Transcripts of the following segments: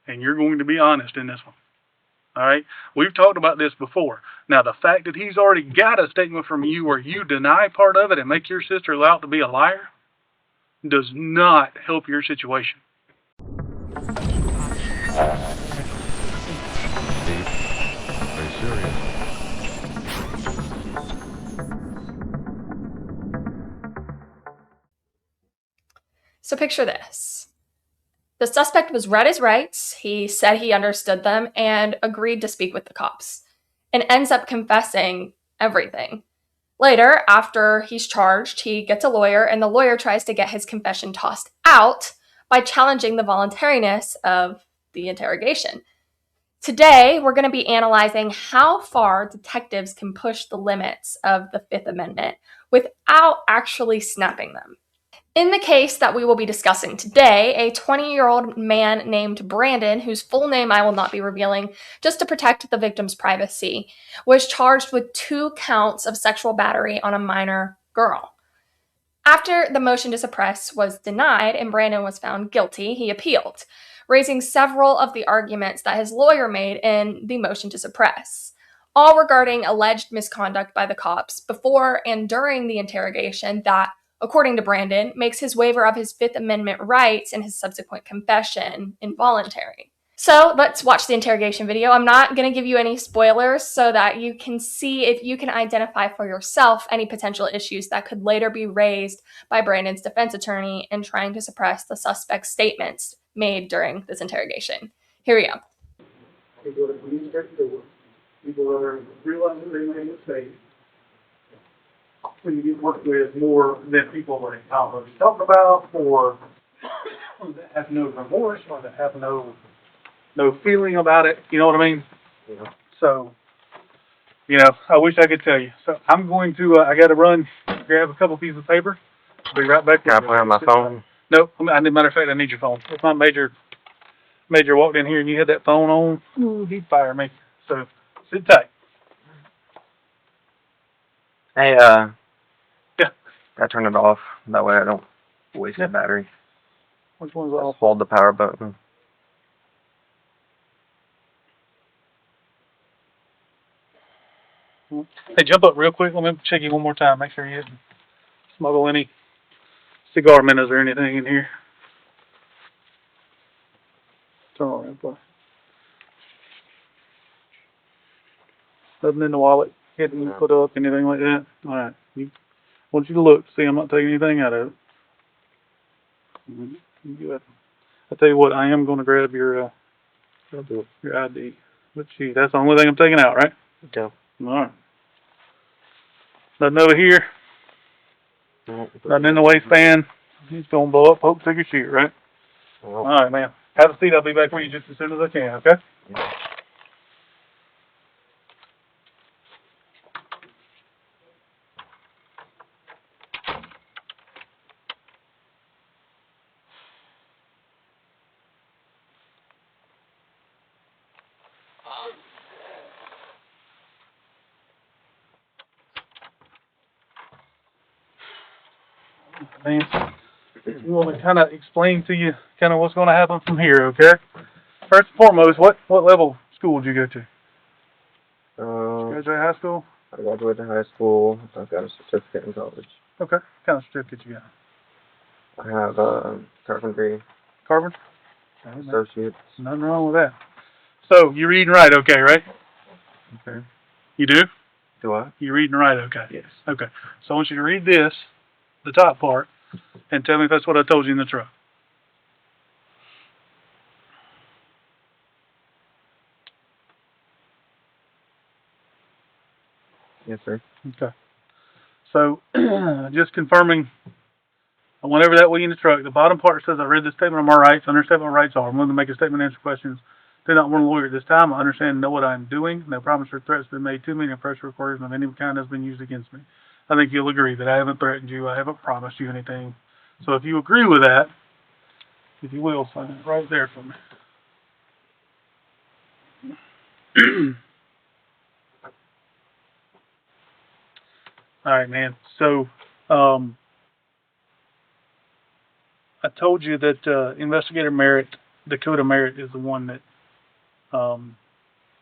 and you're going to be honest in this one. All right? We've talked about this before. Now, the fact that he's already got a statement from you where you deny part of it and make your sister out to be a liar does not help your situation. Deep. Very serious. So picture this. The suspect was read his rights, he said he understood them, and agreed to speak with the cops, and ends up confessing everything. Later, after he's charged, he gets a lawyer, and the lawyer tries to get his confession tossed out by challenging the voluntariness of the interrogation. Today, we're going to be analyzing how far detectives can push the limits of the Fifth Amendment without actually snapping them. In the case that we will be discussing today, a 20-year-old man named Brandon, whose full name I will not be revealing just to protect the victim's privacy, was charged with 2 counts of sexual battery on a minor girl. After the motion to suppress was denied and Brandon was found guilty, he appealed, raising several of the arguments that his lawyer made in the motion to suppress, all regarding alleged misconduct by the cops before and during the interrogation that, according to Brandon, makes his waiver of his Fifth Amendment rights and his subsequent confession involuntary. So let's watch the interrogation video. I'm not going to give you any spoilers so that you can see if you can identify for yourself any potential issues that could later be raised by Brandon's defense attorney in trying to suppress the suspect's statements made during this interrogation. Here we go. People that leave their door, people that are realizing they made a mistake. When you get worked with more than people that already talk about, or that have no remorse, or that have no feeling about it. You know what I mean? Yeah. So, I wish I could tell you. So I'm going to. I got to run, grab a couple pieces of paper. I'll be right back. Can I play on my phone? Nope. Matter of fact, I need your phone. If my major walked in here and you had that phone on, he'd fire me. So sit tight. Hey, Yeah. I turn it off. That way I don't waste the battery. Which one's off? Just hold the power button. Hey, jump up real quick. Let me check you one more time. Make sure you didn't smuggle any cigar minnows or anything in here. Turn on real quick. Nothing in the wallet. Hidden, put up, anything like that. All right. I want you to look. See, I'm not taking anything out of it. I tell you what, I am going to grab your ID. Let's see. That's the only thing I'm taking out, right? Yeah. All right. Nothing over here. Nothing in the waistband. He's going to blow up. Hope took your shoot, right? All right, man. Have a seat. I'll be back for you just as soon as I can, okay? Yeah. Man, we want to kind of explain to you kind of what's going to happen from here, okay? First and foremost, what level school did you go to? Graduate high school? I graduated high school. I've got a certificate in college. Okay. What kind of certificate you got? I have a carpentry Carpenter? associates. Nothing wrong with that. So, you read and write okay, right? Okay. You do? Do I? You read and write okay? Yes. Okay. So, I want you to read this, the top part, and tell me if that's what I told you in the truck. Yes, sir. Okay. So, just confirming, whenever that way in the truck, the bottom part says, I read the statement of my rights, understand what my rights are. I'm willing to make a statement and answer questions. Do not want a lawyer at this time. I understand and know what I am doing. No promise or threats have been made to me, and pressure or coercion of any kind has been used against me. I think you'll agree that I haven't threatened you. I haven't promised you anything. So if you agree with that, if you will, sign it right there for me. All right, man. So, I told you that Investigator Merritt Dakota Merritt is the one that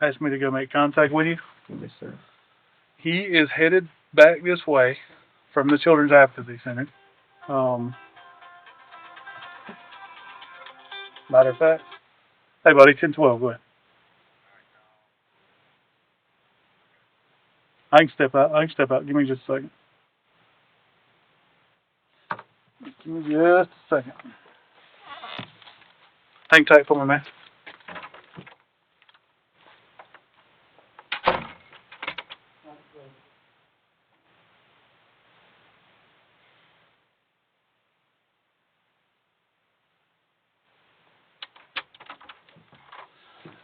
asked me to go make contact with you. Yes, sir. He is headed back this way from the Children's Advocacy Center. Matter of fact, hey buddy, 1012, go ahead. I can step out. Give me just a second. Give me just a second. Hang tight for me, man.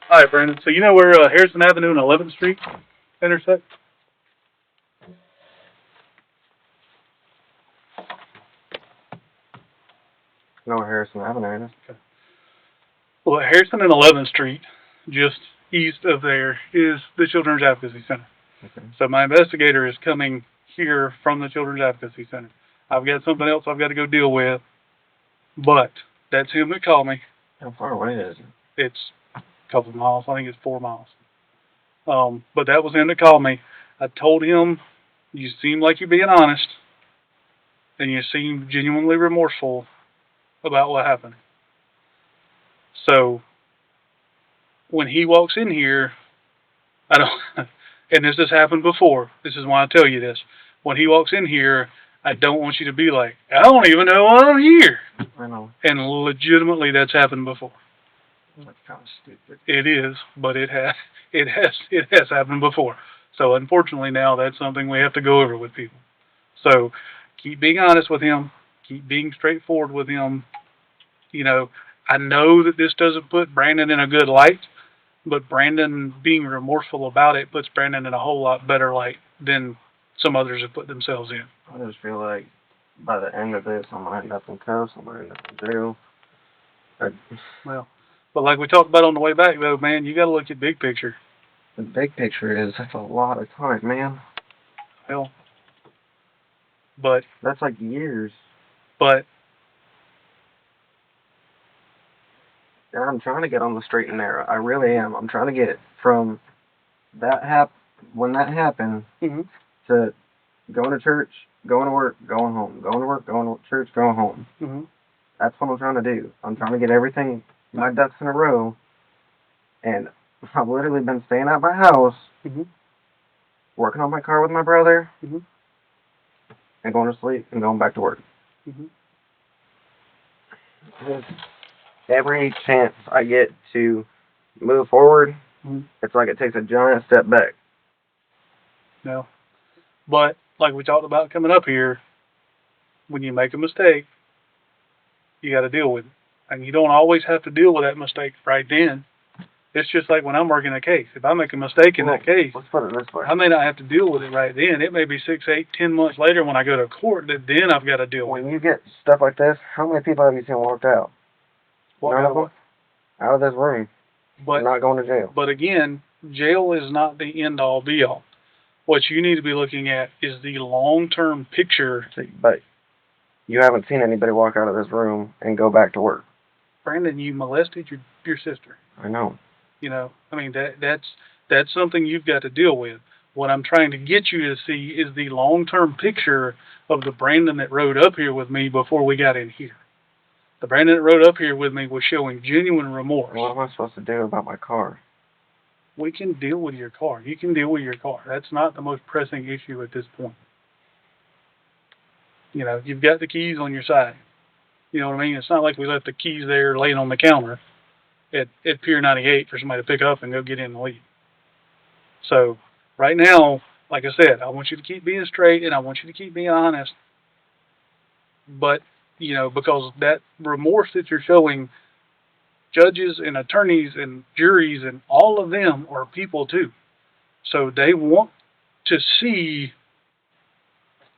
All right, Brandon. So you know where Harrison Avenue and 11th Street intersect? No, Harrison Avenue. Well, Harrison and 11th Street, just east of there, is the Children's Advocacy Center. Okay. So my investigator is coming here from the Children's Advocacy Center. I've got something else I've got to go deal with, but that's him that called me. How far away is it? It's a couple of miles. I think it's 4 miles. But that was him that called me. I told him, you seem like you're being honest, and you seem genuinely remorseful about what happened. So when he walks in here, I don't, and this has happened before. This is why I tell you this. When he walks in here, I don't want you to be like, I don't even know why I'm here. I know. And legitimately, that's happened before. That's kind of stupid. It is, but it has happened before. So unfortunately, now that's something we have to go over with people. So keep being honest with him. Keep being straightforward with him. You know, I know that this doesn't put Brandon in a good light, but Brandon being remorseful about it puts Brandon in a whole lot better light than some others have put themselves in. I just feel like by the end of this, I'm going to end up in cuffs. I'm going to end up in jail. Well, but like we talked about on the way back, though, man, you got to look at big picture. The big picture is that's a lot of time, man. Well, but That's like years. but And I'm trying to get on the straight and narrow. I really am. I'm trying to get from when that happened mhm, to going to church, going to work, going home, going to work, going to church, going home. mhm. That's what I'm trying to do. I'm trying to get everything, my ducks in a row. And I've literally been staying at my house, Mhm. working on my car with my brother, Mhm. and going to sleep and going back to work. Mhm. Every chance I get to move forward, Mhm. it's like it takes a giant step back. No. But like we talked about coming up here, when you make a mistake, you got to deal with it, and you don't always have to deal with that mistake right then. It's just like when I'm working a case. If I make a mistake in that case, Let's put it this way. I may not have to deal with it right then. It may be 6, 8, 10 months later when I go to court that then I've got to deal with it. When you get stuff like this, how many people have you seen walked out? What None kind of of- them? Out of this room. But Not going to jail. But again, jail is not the end all be all. What you need to be looking at is the long-term picture. But you haven't seen anybody walk out of this room and go back to work. Brandon, you molested your sister. I know. You know, I mean that's something you've got to deal with. What I'm trying to get you to see is the long-term picture of the Brandon that rode up here with me before we got in here. The Brandon that rode up here with me was showing genuine remorse. What am I supposed to do about my car? We can deal with your car. You can deal with your car. That's not the most pressing issue at this point. You know, you've got the keys on your side. You know what I mean? It's not like we left the keys there laying on the counter at Pier 98 for somebody to pick up and go get in and leave. So, right now, like I said, I want you to keep being straight and I want you to keep being honest. But, you know, because that remorse that you're showing, judges and attorneys and juries and all of them are people too. So they want to see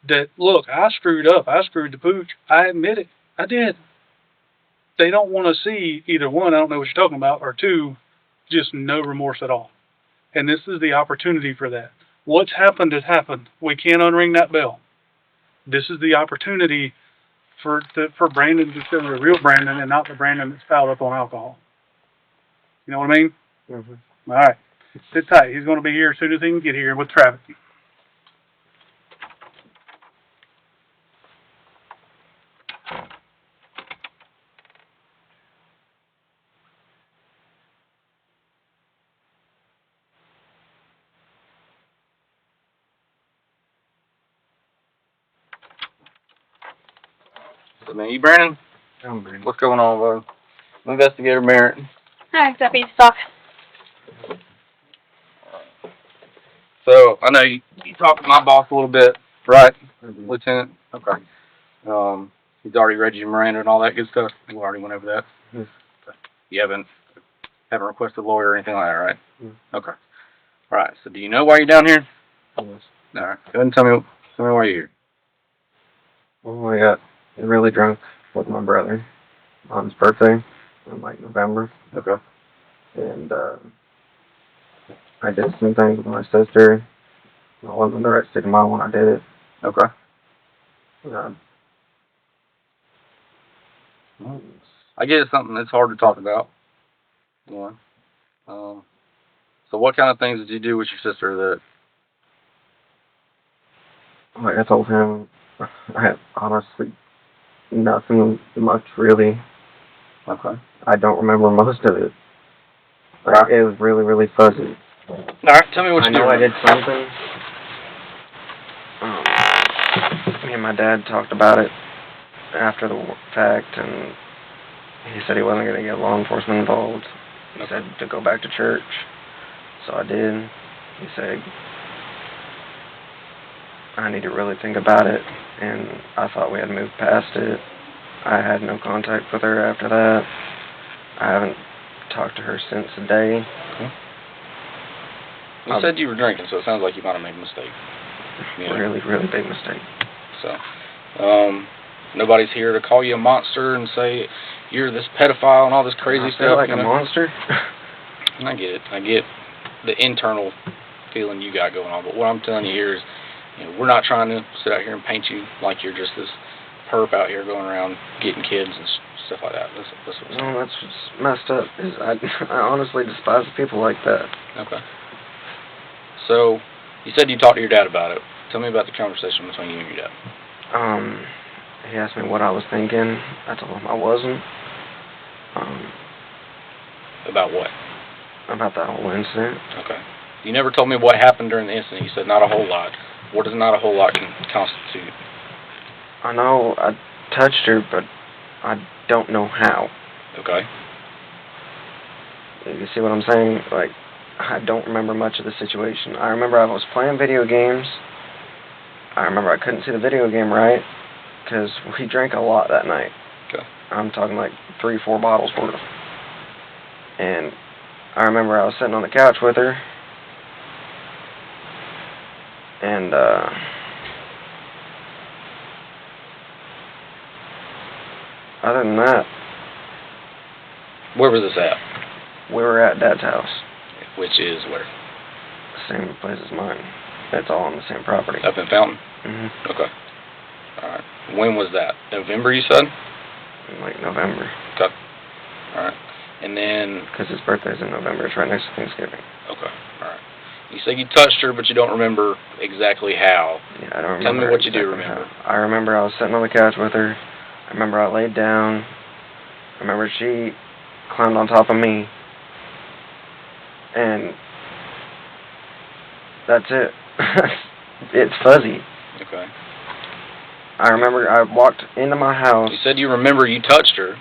that, look, I screwed up. I screwed the pooch. I admit it. I did. They don't want to see either one, I don't know what you're talking about, or two, just no remorse at all. And this is the opportunity for that. What's happened has happened. We can't unring that bell. This is the opportunity for Brandon to show the real Brandon and not the Brandon that's fouled up on alcohol. You know what I mean? Mm-hmm. All right. Sit tight. He's going to be here as soon as he can get here with traffic. So, man, you Brandon? I'm Brandon. What's going on, bud? Investigator Merritt. Hi, Deputy Stock. So, I know you talked to my boss a little bit, right, Mm-hmm. Lieutenant? Okay. He's already read you Miranda and all that good stuff. We already went over that. Yes. You haven't requested a lawyer or anything like that, right? Yes. Okay. All right. So, do you know why you're down here? Yes. All right. Go ahead and tell me why you're here. Well, I got really drunk with my brother on his birthday in like November. Okay. And I did some things with my sister. I wasn't in the right state of mind when I did it. Okay. I get it's something that's hard to talk about. Yeah. So, what kind of things did you do with your sister that? Like I told him, I had honestly nothing much really. Okay. I don't remember most of it. Like, Right. it was really, really fuzzy. All right. Tell me what I you know I did. did something. Me and my dad talked about it after the fact, and he said he wasn't going to get law enforcement involved. He said to go back to church. So I did. He said I need to really think about it, and I thought we had moved past it. I had no contact with her after that. I haven't talked to her since the day. You said you were drinking, so it sounds like you might have made a mistake. Yeah. Really, really big mistake. So, nobody's here to call you a monster and say you're this pedophile and all this crazy I stuff. feel like you a know? monster. And I get it. I get the internal feeling you got going on. But what I'm telling you here is, we're not trying to sit out here and paint you like you're just this perp out here going around getting kids and stuff like that. That's what I'm saying. No, that's what's messed up. Is I honestly despise people like that. Okay. So, you said you talked to your dad about it. Tell me about the conversation between you and your dad. He asked me what I was thinking. I told him I wasn't. About what? About that whole incident. Okay. You never told me what happened during the incident. You said not a whole lot. What does not a whole lot constitute? I know I touched her, but I don't know how. Okay. You see what I'm saying? Like, I don't remember much of the situation. I remember I was playing video games. I remember I couldn't see the video game right, because we drank a lot that night. Okay. I'm talking like 3-4 bottles worth. And I remember I was sitting on the couch with her, and other than that, Where was this at? we were at Dad's house. Which is where? Same place as mine. It's all on the same property. Up in Fountain? Mm-hmm. Okay. Alright. When was that? November, you said? Like November. Okay. Alright. And then... Because his birthday's in November. It's right next to Thanksgiving. Okay. Alright. You say you touched her, but you don't remember exactly how. Yeah, I don't remember. Tell me what you do exactly remember. how. I remember I was sitting on the couch with her. I remember I laid down. I remember she climbed on top of me. And that's it. It's fuzzy. Okay. I remember I walked into my house. You said you remember you touched her.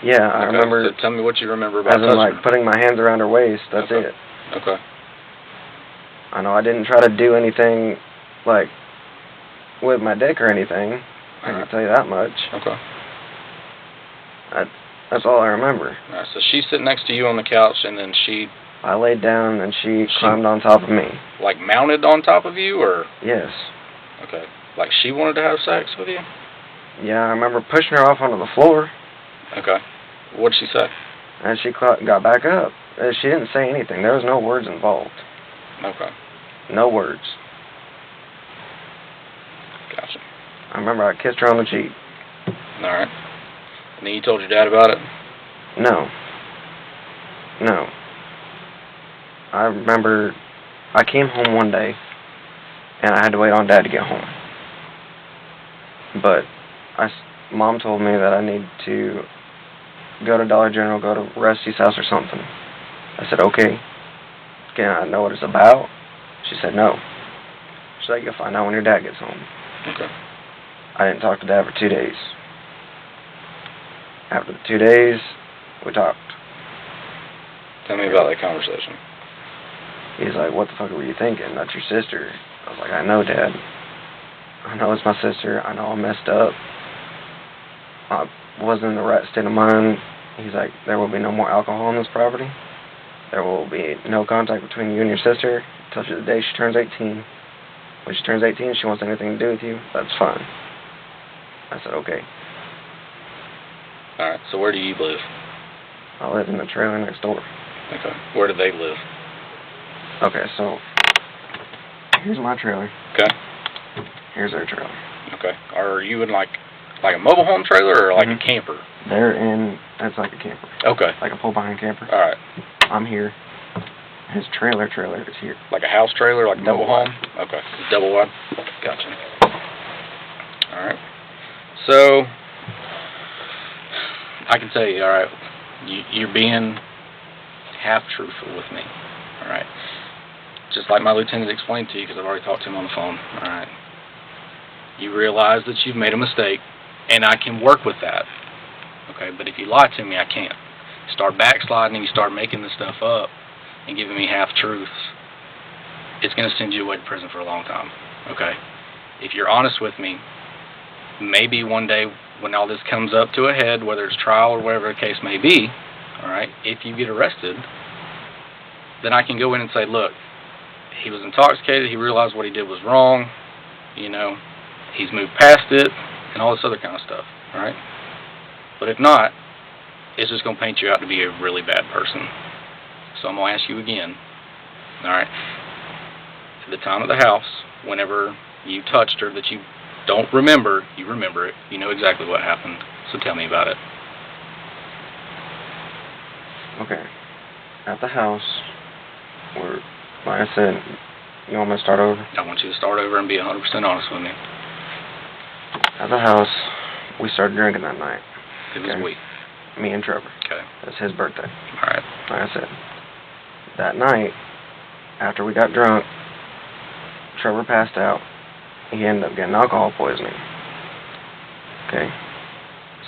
Yeah, I Okay, remember. So tell me what you remember about As in, touching like, her. putting my hands around her waist. That's Okay. it. Okay. I know I didn't try to do anything, like, with my dick or anything. I can tell you that much. Okay. That's all I remember. Alright, so she's sitting next to you on the couch, and then she, I laid down and she climbed on top of me. like, mounted on top of you, or? Yes. Okay. Like, she wanted to have sex with you? Yeah, I remember pushing her off onto the floor, Okay. What'd she say? and she got back up. She didn't say anything. There was no words involved. Okay. No words. Gotcha. I remember I kissed her on the cheek. Alright. And then you told your dad about it? No. No. I remember I came home one day, and I had to wait on Dad to get home. But Mom told me that I need to go to Dollar General, go to Rusty's house or something. I said, okay. Can I know what it's about? She said, no. She's like, you'll find out when your dad gets home. Okay. I didn't talk to Dad for 2 days. After the 2 days, we talked. Tell me about that conversation. He's like, what the fuck were you thinking? That's your sister. I was like, I know, Dad. I know it's my sister. I know I messed up. I wasn't in the right state of mind. He's like, there will be no more alcohol on this property. There will be no contact between you and your sister until the day she turns 18. When she turns 18, she wants anything to do with you, that's fine. I said, okay. Alright, so where do you live? I live in the trailer next door. Okay. Where do they live? Okay, so here's my trailer. Okay. Here's their trailer. Okay. Are you in like a mobile home trailer or like a camper? They're in, it's like a camper. Okay. Like a pull-behind camper. Alright. I'm here. His trailer is here. Like a house trailer, like a Double mobile home? Okay. Double wide? Gotcha. Alright. So, I can tell you, alright, you're being half truthful with me. Alright. Just like my lieutenant explained to you, because I've already talked to him on the phone. Alright. You realize that you've made a mistake, and I can work with that. Okay, but if you lie to me, I can't. Start backsliding and you start making this stuff up and giving me half-truths, it's going to send you away to prison for a long time. Okay? If you're honest with me, maybe one day when all this comes up to a head, whether it's trial or whatever the case may be, alright, if you get arrested, then I can go in and say, look, he was intoxicated, he realized what he did was wrong, you know, he's moved past it, and all this other kind of stuff, alright? But if not, it's just going to paint you out to be a really bad person. So I'm going to ask you again, alright, at the time of the house, whenever you touched her that you don't remember, you remember it, you know exactly what happened, so tell me about it. Okay. At the house, where, like I said, you want me to start over? I want you to start over and be 100% honest with me. At the house, we started drinking that night. It was weak. Me and Trevor. Okay. It's his birthday. Alright. Like I said, that night, after we got drunk, Trevor passed out. He ended up getting alcohol poisoning. Okay?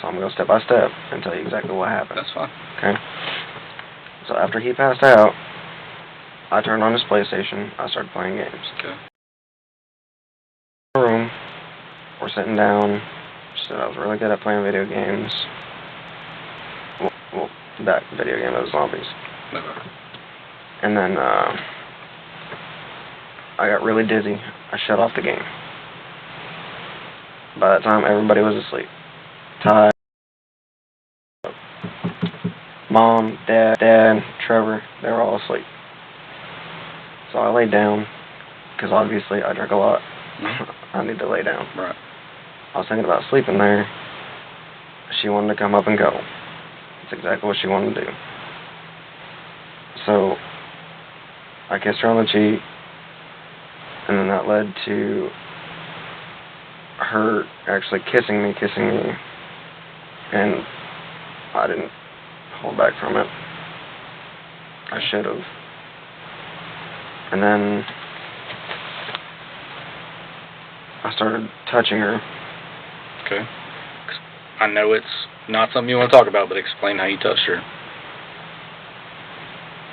So I'm going to go step by step and tell you exactly what happened. That's fine. Okay? So after he passed out, I turned on his PlayStation. I started playing games. Okay. In the room, we're sitting down. She said I was really good at playing video games. Well, that video game of zombies. Okay. And then I got really dizzy. I shut off the game. By that time, everybody was asleep. Ty, Mom, Dad, Trevor, they were all asleep. So I laid down, because obviously I drink a lot. I need to lay down. Right. I was thinking about sleeping there. She wanted to come up and go. That's exactly what she wanted to do. So I kissed her on the cheek, and then that led to her actually kissing me, and I didn't hold back from it. I should have. And then I started touching her. Okay. I know it's not something you want to talk about, but explain how you touched her.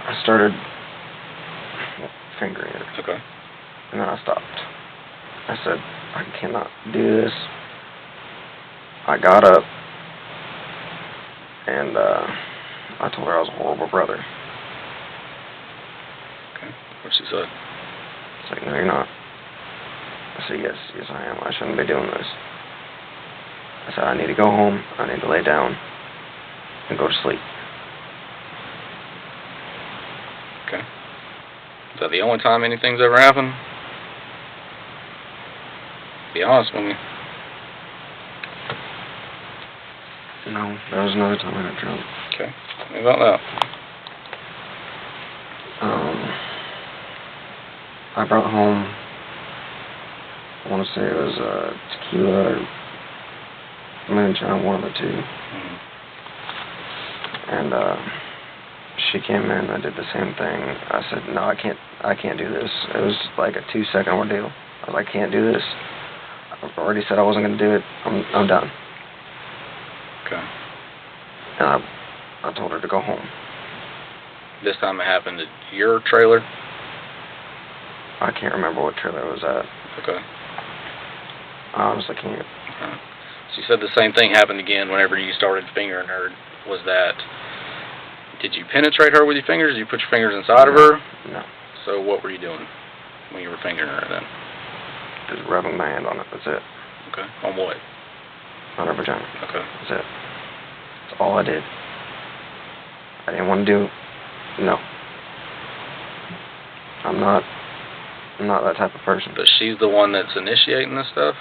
I started fingering her. Okay. And then I stopped. I said, I cannot do this. I got up, and I told her I was a horrible brother. Okay. What she said? She's like, no, you're not. I said, yes, I am. I shouldn't be doing this. I said, I need to go home. I need to lay down and go to sleep. Okay. Is that the only time anything's ever happened? Be honest with me. No, there was another time I got drunk. Okay. Tell me about that. I brought home, I want to say it was tequila or moonshine, one of the two. Mm-hmm. And she came in, I did the same thing. I said, no, I can't do this. It was like a 2-second ordeal. I was like, I can't do this. I've already said I wasn't going to do it. I'm done. Okay. And I told her to go home. This time it happened at your trailer? I can't remember what trailer it was at. Okay. I honestly can't. Okay. So you said the same thing happened again whenever you started fingering her. Was that, did you penetrate her with your fingers? Did you put your fingers inside of her? No. So what were you doing when you were fingering her then? Just rubbing my hand on it. That's it. Okay. On what? On her vagina. Okay. That's it. That's all I did. I didn't want to do. No. I'm not that type of person. But she's the one that's initiating this stuff?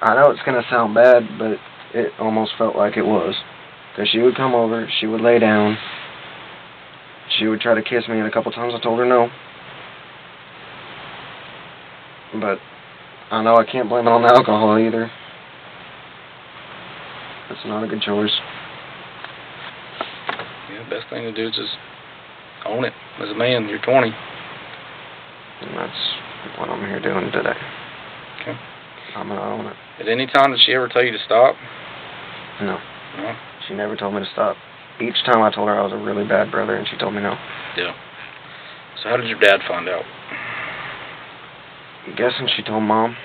I know it's going to sound bad, but it almost felt like it was. Because she would come over, she would lay down, she would try to kiss me, and a couple times I told her no. But I know I can't blame it on the alcohol either. It's not a good choice. Yeah, best thing to do is just own it. As a man, you're 20. And that's what I'm here doing today. Okay. I'm going to own it. At any time did she ever tell you to stop? No. No? She never told me to stop. Each time I told her I was a really bad brother, and she told me no. Yeah. So how did your dad find out? I'm guessing she told Mom,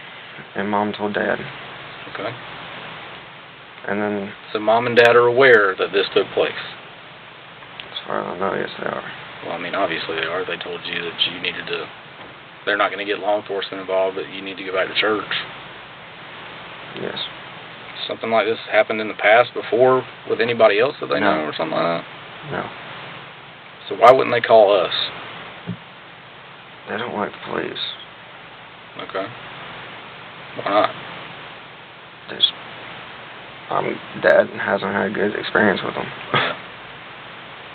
and Mom told Dad. Okay. And then, So Mom and Dad are aware that this took place? as far as I know, yes, they are. Well, I mean, obviously they are. They told you that you needed to... They're not going to get law enforcement involved, but you need to go back to church. Yes. Something like this happened in the past before with anybody else that they know or something like that? No. So why wouldn't they call us? They don't like the police. Okay. Why not? Dad hasn't had a good experience with them. Yeah.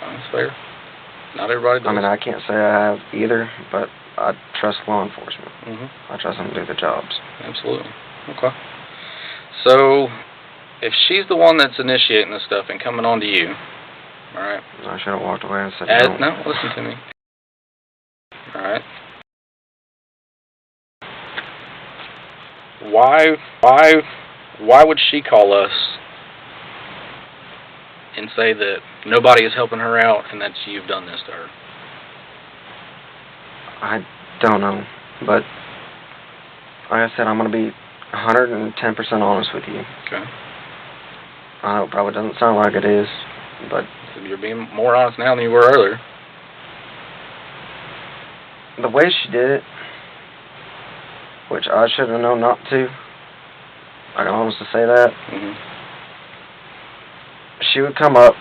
That's fair. Not everybody does. I mean, I can't say I have either, but I trust law enforcement. Mm-hmm. I trust them to do the jobs. Absolutely. Okay. So, if she's the one that's initiating this stuff and coming on to you, alright? I should have walked away and said no. No, listen to me. Alright? Why would she call us and say that nobody is helping her out and that you've done this to her? I don't know, but like I said, I'm going to be 110% honest with you. Okay. I know it probably doesn't sound like it is, but So you're being more honest now than you were earlier. the way she did it, which I should have known not to, I can honestly say that, Mm-hmm. she would come up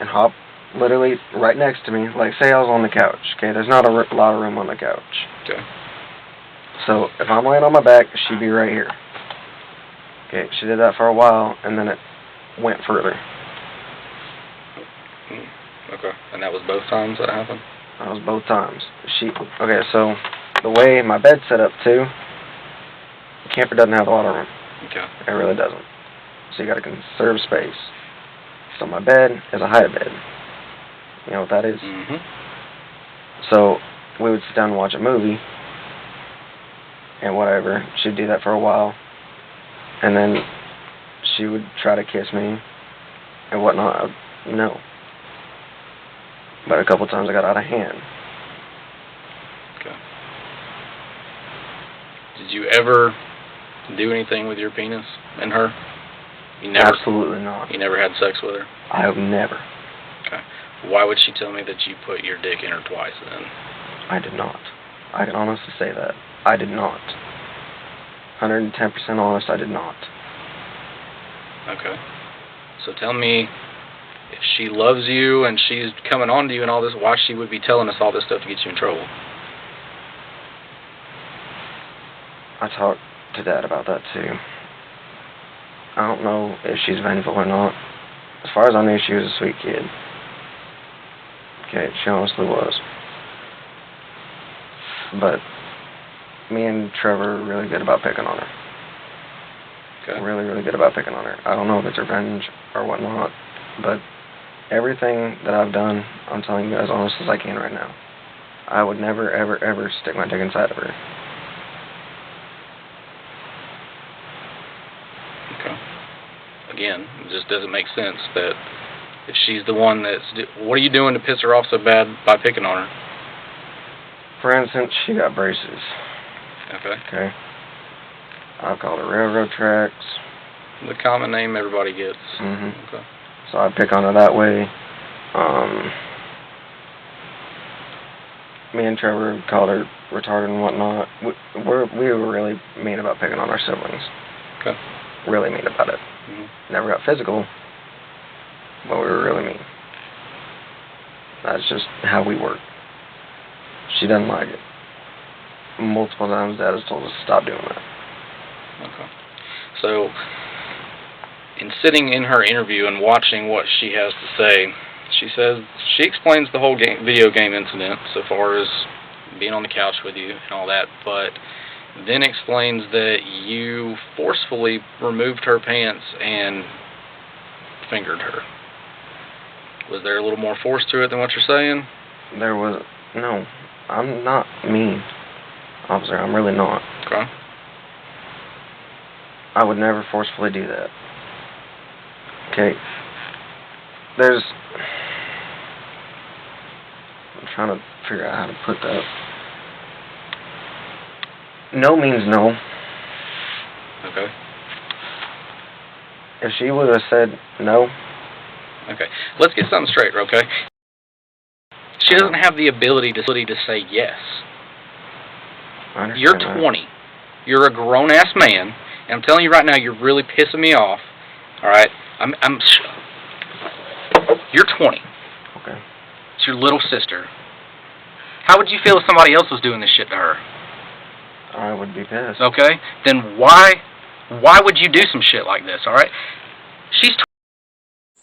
and hop literally right next to me, like say I was on the couch, okay? There's not a lot of room on the couch. Okay. So if I'm laying on my back, she'd be right here. Okay, she did that for a while, and then it went further. Okay. And that was both times that happened? That was both times. Okay, so the way my bed's set up too, the camper doesn't have a lot of room. Okay. It really doesn't. So you gotta conserve space. So my bed is a high bed. You know what that is? Mm-hmm. So we would sit down and watch a movie and whatever. She'd do that for a while. And then she would try to kiss me and whatnot. No. But a couple times I got out of hand. Okay. Did you ever do anything with your penis and her? You never? Absolutely not. You never had sex with her? I have never. Okay. Why would she tell me that you put your dick in her twice then? I did not. I can honestly say that. I did not. 110% honest, I did not. Okay. So tell me, if she loves you and she's coming on to you and all this, why she would be telling us all this stuff to get you in trouble? I talked to Dad about that too. I don't know if she's vengeful or not. As far as I knew, she was a sweet kid. Okay, she honestly was. But me and Trevor are really good about picking on her. Okay. Really, really good about picking on her. I don't know if it's revenge or whatnot, but everything that I've done, I'm telling you as honest as I can right now. I would never, ever, ever stick my dick inside of her. Okay. Again, it just doesn't make sense that if she's the one that's... What are you doing to piss her off so bad by picking on her? For instance, she got braces. Okay. Okay. I've called her railroad tracks. The common name everybody gets. Mm-hmm. Okay. So I pick on her that way. Me and Trevor called her retarded and whatnot. We were really mean about picking on our siblings. Okay. Really mean about it. Mm-hmm. Never got physical, but we were really mean. That's just how we work. She doesn't like it. Multiple times Dad has told us to stop doing that. Okay. So, in sitting in her interview and watching what she has to say, she explains the whole video game incident so far as being on the couch with you and all that, but then explains that you forcefully removed her pants and fingered her. Was there a little more force to it than what you're saying? There was... No. I'm not mean, officer. I'm really not. Okay. I would never forcefully do that. Okay. I'm trying to figure out how to put that. No means no. Okay. If she would have said no... Okay. Let's get something straight, okay? She doesn't have the ability to say yes. I understand You're that. 20. You're a grown-ass man, and I'm telling you right now, you're really pissing me off. All right? You're 20. Okay. It's your little sister. How would you feel if somebody else was doing this shit to her? I would be pissed. Okay? Then why would you do some shit like this, all right? She's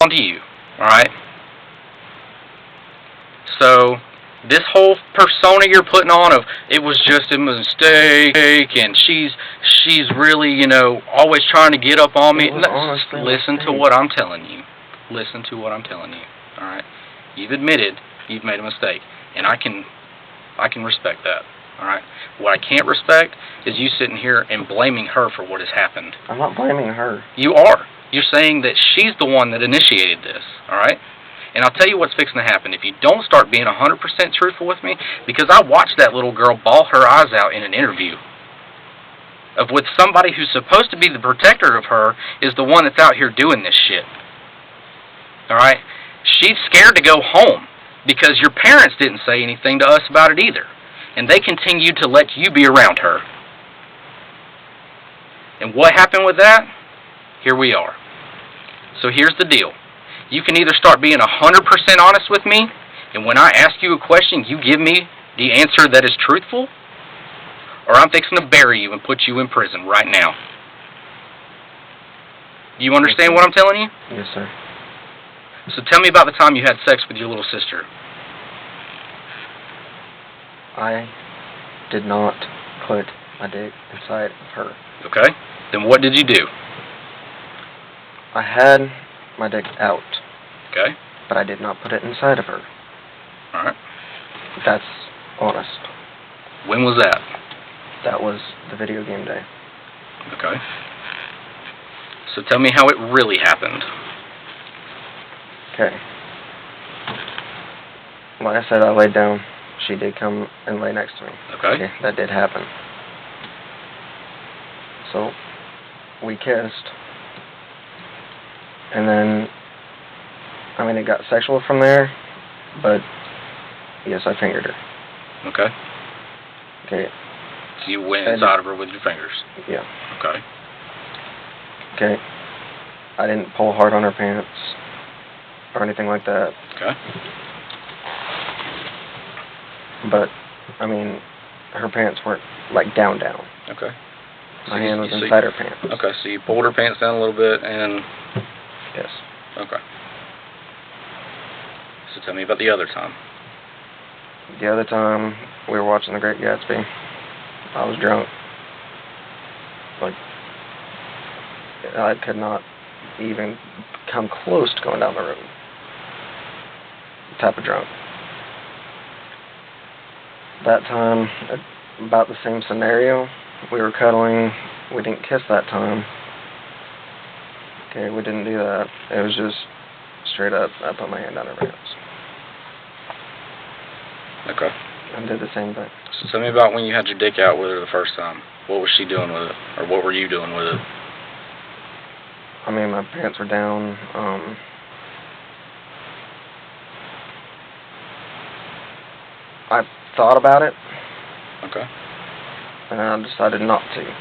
to you, all right? So, this whole persona you're putting on of it was just a mistake and she's really, always trying to get up on me. Listen to what I'm telling you. Listen to what I'm telling you. All right? You've admitted you've made a mistake, and I can respect that. All right? What I can't respect is you sitting here and blaming her for what has happened. I'm not blaming her. You are. You're saying that she's the one that initiated this. All right? And I'll tell you what's fixing to happen. If you don't start being 100% truthful with me, because I watched that little girl bawl her eyes out in an interview with somebody who's supposed to be the protector of her is the one that's out here doing this shit. Alright? She's scared to go home because your parents didn't say anything to us about it either. And they continued to let you be around her. And what happened with that? Here we are. So here's the deal. You can either start being 100% honest with me, and when I ask you a question, you give me the answer that is truthful, or I'm fixing to bury you and put you in prison right now. Do you understand what I'm telling you? Yes, sir. So tell me about the time you had sex with your little sister. I did not put my dick inside of her. Okay. Then what did you do? I had my dick out. Okay. But I did not put it inside of her. Alright. That's honest. When was that? That was the video game day. Okay. So tell me how it really happened. Okay. Like I said, I laid down. She did come and lay next to me. Okay. That did happen. So, we kissed. And then, it got sexual from there, but yes, I fingered her. Okay. Okay. So you went inside of her with your fingers? Yeah. Okay. Okay. I didn't pull hard on her pants or anything like that. Okay. But, her pants weren't, down. Okay. My hand was inside her pants. Okay, so you pulled her pants down a little bit and... Yes. Okay. So tell me about the other time. The other time, we were watching The Great Gatsby. I was drunk. Like, I could not even come close to going down the road. Type of drunk. That time, about the same scenario. We were cuddling. We didn't kiss that time. Okay, we didn't do that. It was just straight up, I put my hand down her pants. Okay. And did the same thing. So tell me about when you had your dick out with her the first time. What was she doing with it? Or what were you doing with it? I mean, my pants were down. I thought about it. Okay. And I decided not to.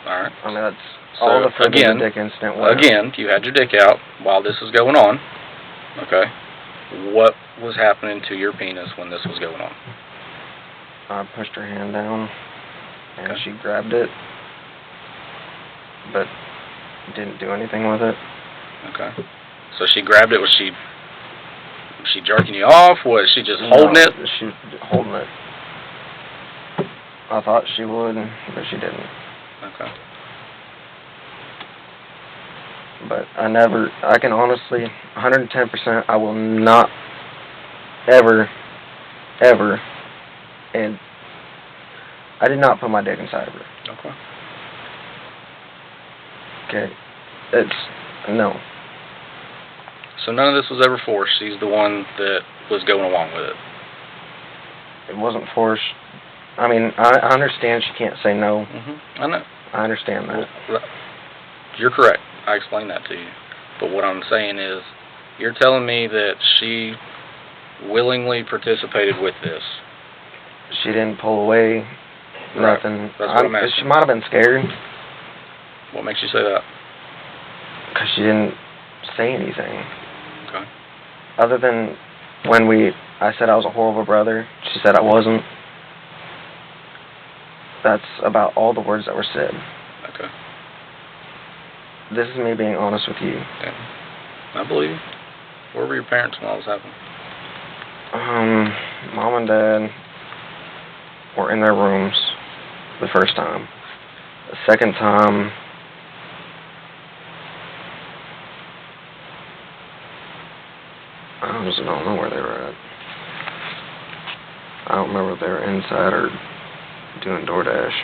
Alright. I mean, that's So, all the further again, the dick incident was. Again, you had your dick out while this was going on. Okay. What was happening to your penis when this was going on? I pushed her hand down, and Okay. she grabbed it, but didn't do anything with it. Okay. So she grabbed it. Was she jerking you off? Was she just holding it? She was holding it. I thought she would, but she didn't. Okay. But I can honestly, 110%, I will not ever, and I did not put my dick inside of her. Okay. Okay? It's, no. So none of this was ever forced. She's the one that was going along with it. It wasn't forced. I mean, I understand she can't say no. I know. I understand that. Well, you're correct. I explained that to you. But what I'm saying is, you're telling me that she willingly participated with this. She didn't pull away, Right. nothing. That's what I'm asking. She might have been scared, What makes you say that? because she didn't say anything. Okay. Other than when I said I was a horrible brother, she said I wasn't. That's about all the words that were said. Okay. This is me being honest with you. Yeah. I believe you. Where were your parents when all this happened? Mom and Dad were in their rooms the first time. The second time, I honestly don't know where they were at. I don't remember if they were inside or doing DoorDash.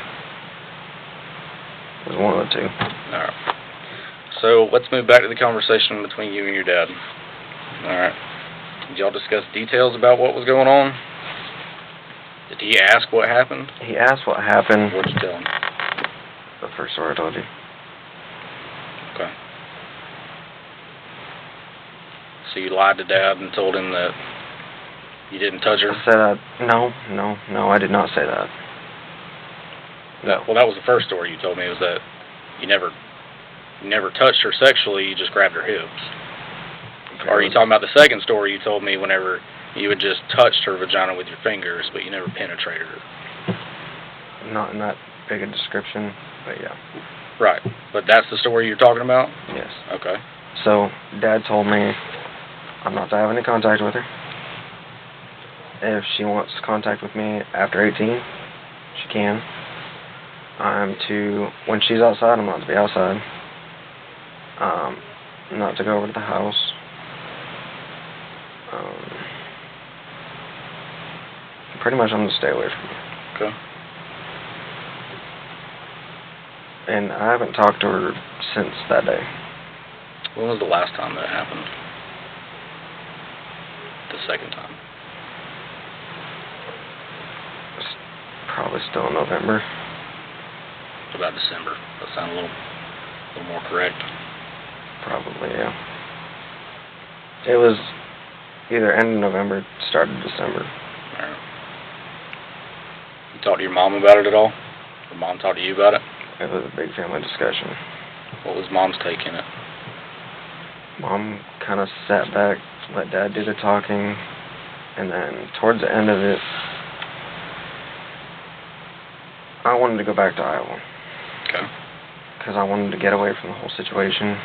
It was one of the two. Alright. So, let's move back to the conversation between you and your dad. Alright. Did y'all discuss details about what was going on? Did he ask what happened? He asked what happened. What'd you tell him? The first story I told you. Okay. So you lied to Dad and told him that you didn't touch her? I said, no, I did not say that. No. Well, that was the first story you told me, was that you never touched her sexually, you just grabbed her hips. Or are you talking about the second story you told me, whenever you had just touched her vagina with your fingers, but you never penetrated her? Not in that big a description, but yeah. Right. But that's the story you're talking about? Yes. Okay. So, Dad told me I'm not to have any contact with her. If she wants contact with me after 18, she can. When she's outside, I'm not to be outside. Not to go over to the house. Pretty much I'm to stay away from her. Okay. And I haven't talked to her since that day. When was the last time that happened? The second time? It's probably still in November. What about December? That sound a little more correct. Probably, yeah. It was either end of November, start of December. Alright. You talked to your mom about it at all? Or Mom talked to you about it? It was a big family discussion. What was Mom's take in it? Mom kind of sat back, let Dad do the talking, and then towards the end of it, I wanted to go back to Iowa. Okay. Because I wanted to get away from the whole situation.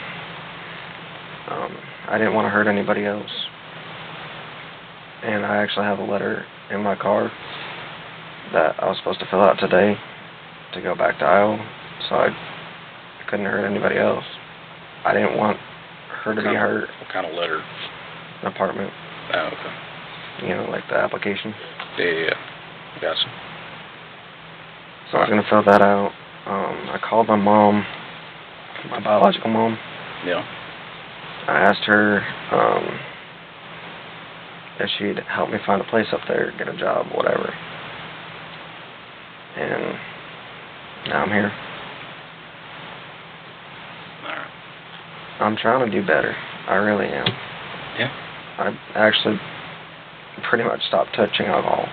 I didn't want to hurt anybody else. And I actually have a letter in my car that I was supposed to fill out today to go back to Iowa, so I couldn't hurt anybody else. I didn't want her to be hurt. What kind of letter? An apartment. Oh, okay. You know, like the application. Yeah. Gotcha. So I was going to fill that out. I called my mom, my biological mom. Yeah. I asked her if she'd help me find a place up there, get a job, whatever. And now I'm here. Alright. I'm trying to do better. I really am. Yeah. I actually pretty much stopped touching alcohol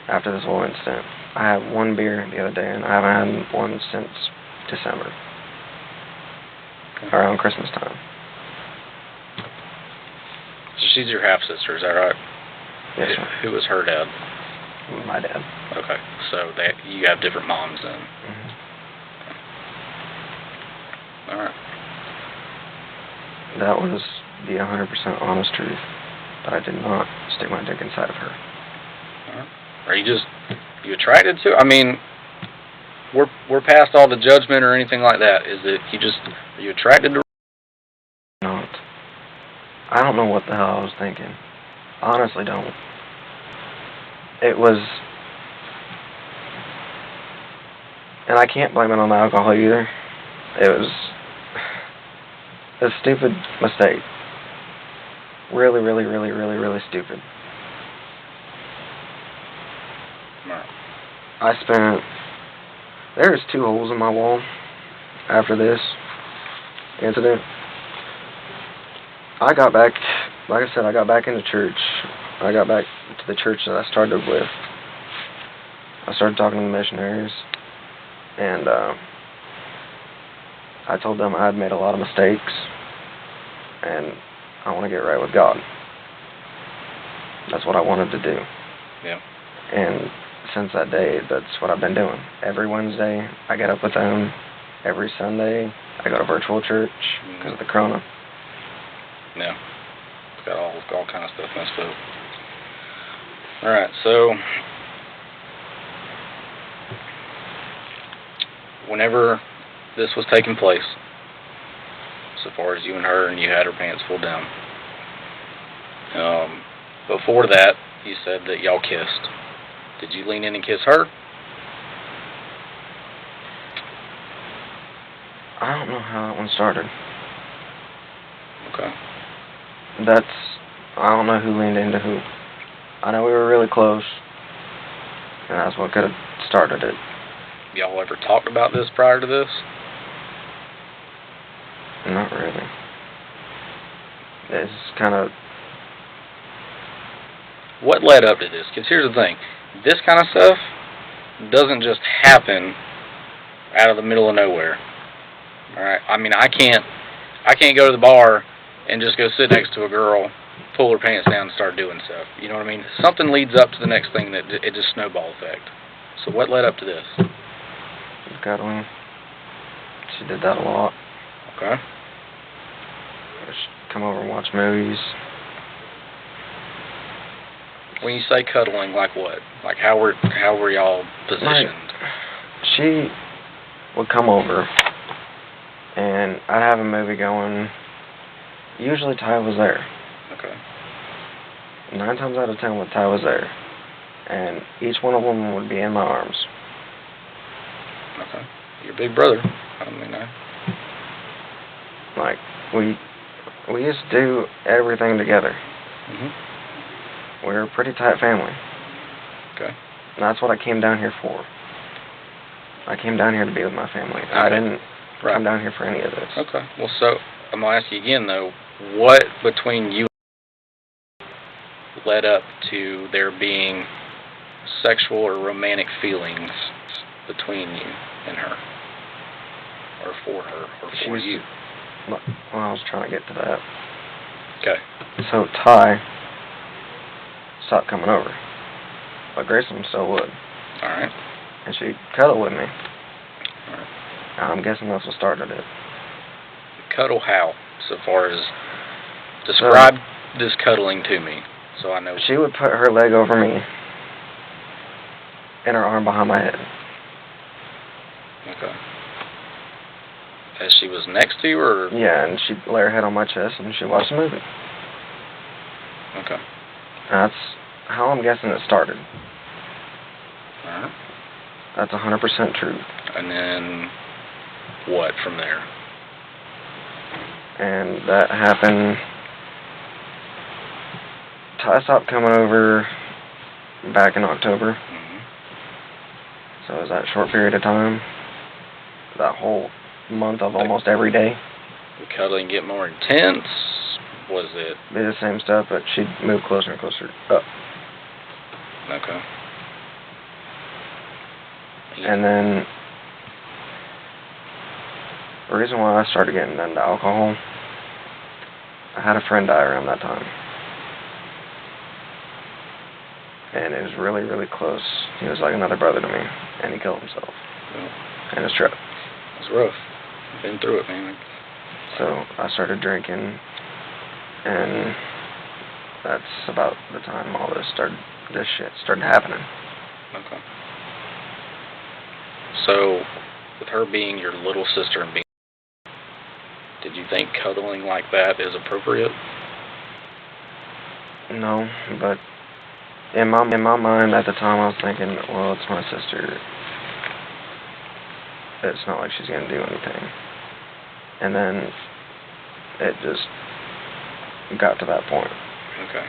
after this whole incident. I had one beer the other day, and I haven't had one since December, around Christmas time. So she's your half-sister, is that right? Yes, sir. Who was her dad? My dad. Okay. So you have different moms then. Mm-hmm. Alright. That was the 100% honest truth, but I did not stick my dick inside of her. Alright. Are you attracted to? I mean, we're past all the judgment or anything like that. Is it are you attracted to? Not. I don't know what the hell I was thinking. Honestly, don't. It was, and I can't blame it on the alcohol either. It was a stupid mistake. Really, really, really, really, really stupid. Alright. There's 2 holes in my wall after this incident. I got back, like I said, I got back into church. I got back to the church that I started with. I started talking to the missionaries, and I told them I had made a lot of mistakes, and I want to get right with God. That's what I wanted to do. Yeah. And since that day, that's what I've been doing. Every Wednesday, I get up with them. Every Sunday, I go to virtual church because of the corona. Yeah. It's got all kind of stuff messed up. Alright, so whenever this was taking place, so far as you and her and you had her pants pulled down, before that, you said that y'all kissed. Did you lean in and kiss her? I don't know how that one started. Okay. I don't know who leaned into who. I know we were really close, and that's what could have started it. Y'all ever talked about this prior to this? Not really. It's kind of... What led up to this? Because here's the thing. This kind of stuff doesn't just happen out of the middle of nowhere. Alright? I mean, I can't go to the bar and just go sit next to a girl, pull her pants down and start doing stuff. You know what I mean? Something leads up to the next thing that it just snowball effect. So what led up to this? Cuddling. She did that a lot. Okay. She'd come over and watch movies. When you say cuddling, like what? Like how were y'all positioned? She would come over, and I'd have a movie going. Usually Ty was there. Okay. 9 times out of 10 when Ty was there. And each one of them would be in my arms. Okay. Your big brother. I mean, Like, we used to do everything together. Mm-hmm. We were a pretty tight family. Okay. And that's what I came down here for. I came down here to be with my family. Okay. I didn't come down here for any of this. Okay. Well, so I'm going to ask you again, though. What between you led up to there being sexual or romantic feelings between you and her? Or for her? Or for you? Well, I was trying to get to that. Okay. So Ty stopped coming over. But Grayson still would. Alright. And she'd cuddle with me. Alright. I'm guessing that's what started it. Cuddle how? So far as describe this cuddling to me, so I know. She would put her leg over me and her arm behind my head. Okay. As she was next to you, or? Yeah, and she'd lay her head on my chest and she'd watch the movie. Okay. That's how I'm guessing it started. Alright. That's 100% true. And then, what from there? And that happened. Ty stopped coming over back in October. Mm-hmm. So it was that short period of time. That whole month of almost every day. The cuddling get more intense? Was it? Be the same stuff, but she'd move closer and closer up. Okay. And then the reason why I started getting into alcohol, I had a friend die around that time. And it was really, really close. He was like another brother to me, and he killed himself in his truck. It's rough. I've been through it, man. So I started drinking, and that's about the time all this shit started happening. Okay. So, with her being your little sister and being, did you think cuddling like that is appropriate? No, but in my mind at the time I was thinking, well, it's my sister. It's not like she's gonna do anything. And then it just got to that point. Okay.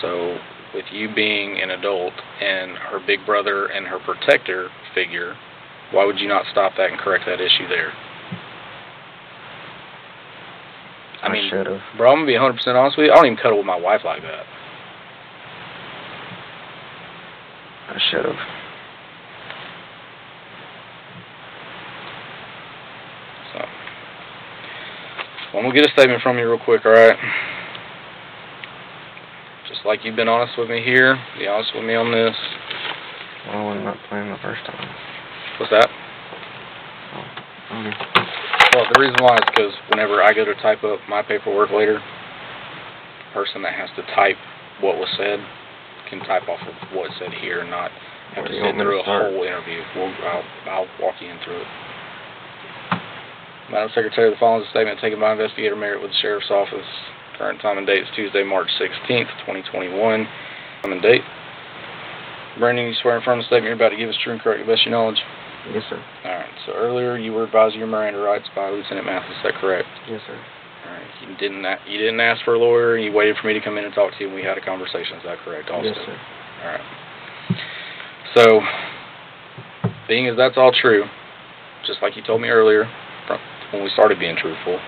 So, with you being an adult and her big brother and her protector figure, why would you not stop that and correct that issue there? I mean, should have. bro, I'm gonna be 100% honest with you. I don't even cuddle with my wife like that. I should have. So, well, I'm gonna get a statement from you real quick, alright? Just like you've been honest with me here, be honest with me on this. Well, I'm not playing the first time. What's that? Oh, okay. Well, the reason why is because whenever I go to type up my paperwork later, the person that has to type what was said can type off of what said here and not have to sit through a whole interview. I'll walk you in through it. Madam Secretary, the following is a statement taken by Investigator Merritt with the Sheriff's Office. Current time and date is Tuesday, March 16th, 2021. Time and date. Brandon, you swear and affirm the statement you're about to give us true and correct to the best of your knowledge? Yes, sir. Alright, so earlier you were advised of your Miranda rights by Lieutenant Mathis, is that correct? Yes, sir. Alright, you didn't ask for a lawyer, you waited for me to come in and talk to you and we had a conversation, is that correct also? Yes, sir. Alright. So, being as that's all true, just like you told me earlier, when we started being truthful,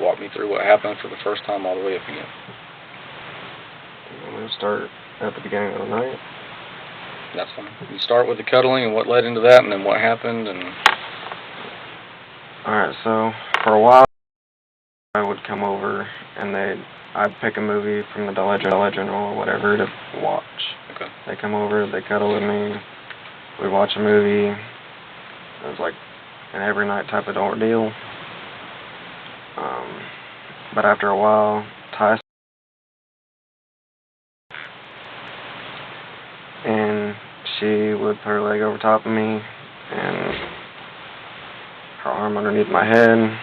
walk me through what happened for the first time all the way up again. I'm going to start at the beginning of the night. That's fine. You start with the cuddling and what led into that and then what happened and... Alright, so for a while I would come over and I'd pick a movie from the Dollar General or whatever to watch. Okay. They come over, they cuddle with me, we watch a movie. It was like an every night type of ordeal. But after a while, Ty and she would put her leg over top of me and her arm underneath my head,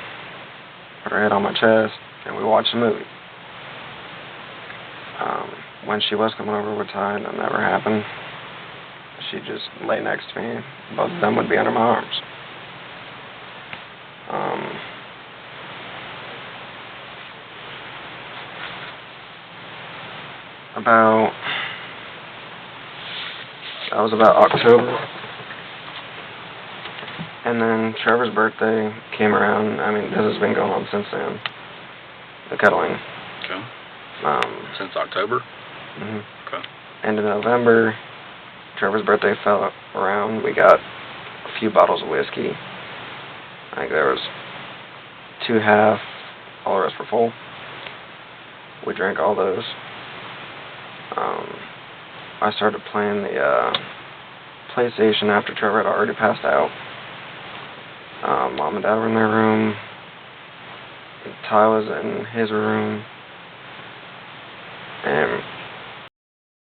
put her head on my chest, and we watched a movie. When she was coming over with Ty, that never happened. She'd just lay next to me. Both of them would be under my arms. That was about October. And then Trevor's birthday came around. I mean, this has been going on since then. The cuddling. Okay. Since October? Mm-hmm. Okay. End of November, Trevor's birthday fell around. We got a few bottles of whiskey. I think there was 2 half, all the rest were full. We drank all those. I started playing the PlayStation after Trevor had already passed out. Mom and Dad were in their room. Ty was in his room, and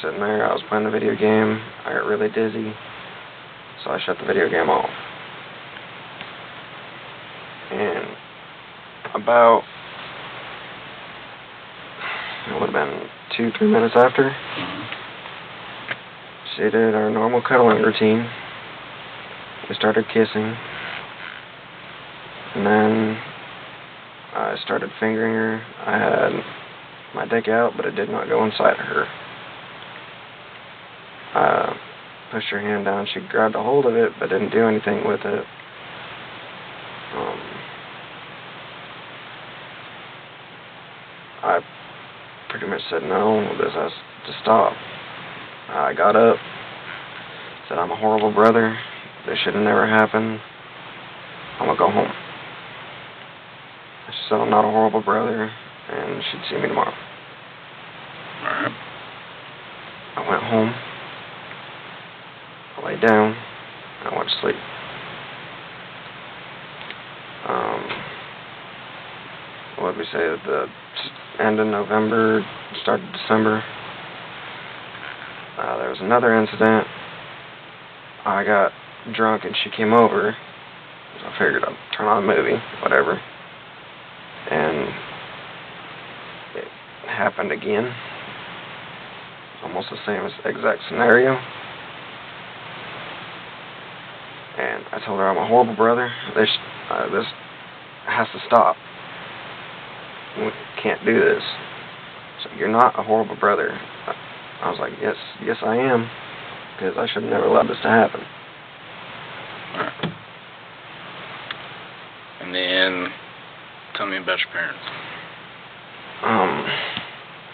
sitting there, I was playing the video game. I got really dizzy, so I shut the video game off. And about, it would have been 2-3 minutes after, she did our normal cuddling routine. We started kissing, and then I started fingering her. I had my dick out, but it did not go inside of her. I pushed her hand down. She grabbed a hold of it, but didn't do anything with it. I pretty much said, no, this has to stop. I got up, said, I'm a horrible brother. This should have never happened. I'm gonna go home. She said, I'm not a horrible brother, and she'd see me tomorrow. Alright. I went home. I laid down. I went to sleep. What did we say? At the end of November, start of December. There was another incident. I got drunk and she came over. So I figured I'd turn on a movie, whatever. And it happened again. Almost the same exact scenario. And I told her I'm a horrible brother. This has to stop. We can't do this. So you're not a horrible brother. I was like, yes I am. Because I should have never allowed this to happen. Alright. And then, tell me about your parents.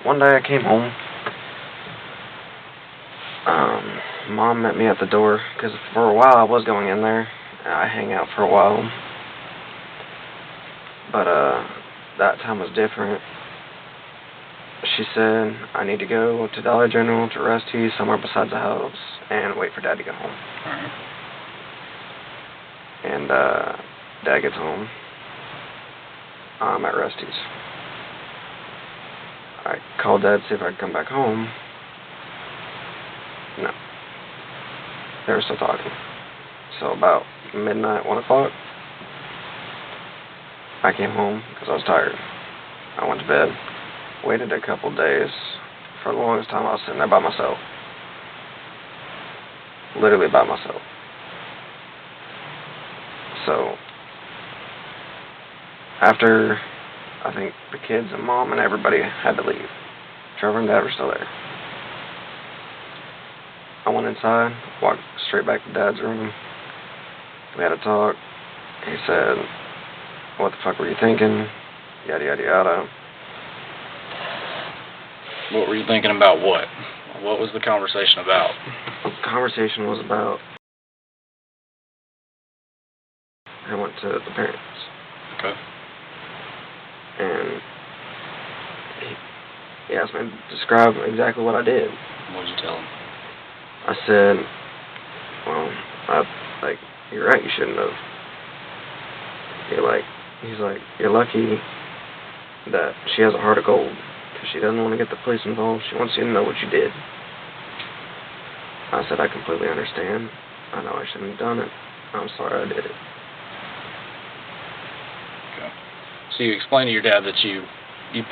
One day I came home. Mom met me at the door, because for a while I was going in there. I hang out for a while. But, that time was different. She said, I need to go to Dollar General, to Rusty's, somewhere besides the house, and wait for Dad to get home. Alright. And, Dad gets home. I'm at Rusty's. I called Dad to see if I could come back home. No. They were still talking. So about midnight, 1 o'clock, I came home because I was tired. I went to bed. Waited a couple days. For the longest time I was sitting there by myself. Literally by myself. So, after I think the kids and Mom and everybody had to leave, Trevor and Dad were still there. I went inside, walked straight back to Dad's room. We had a talk. He said, what the fuck were you thinking? Yada, yada, yada. What were you thinking about what? What was the conversation about? The conversation was about, I went to the parents. Okay. And he asked me to describe exactly what I did. What did you tell him? I said, well, you're right, you shouldn't have. He's like, you're lucky that she has a heart of gold, because she doesn't want to get the police involved. She wants you to know what you did. I said, I completely understand. I know I shouldn't have done it. I'm sorry I did it. Okay. So you explained to your dad that you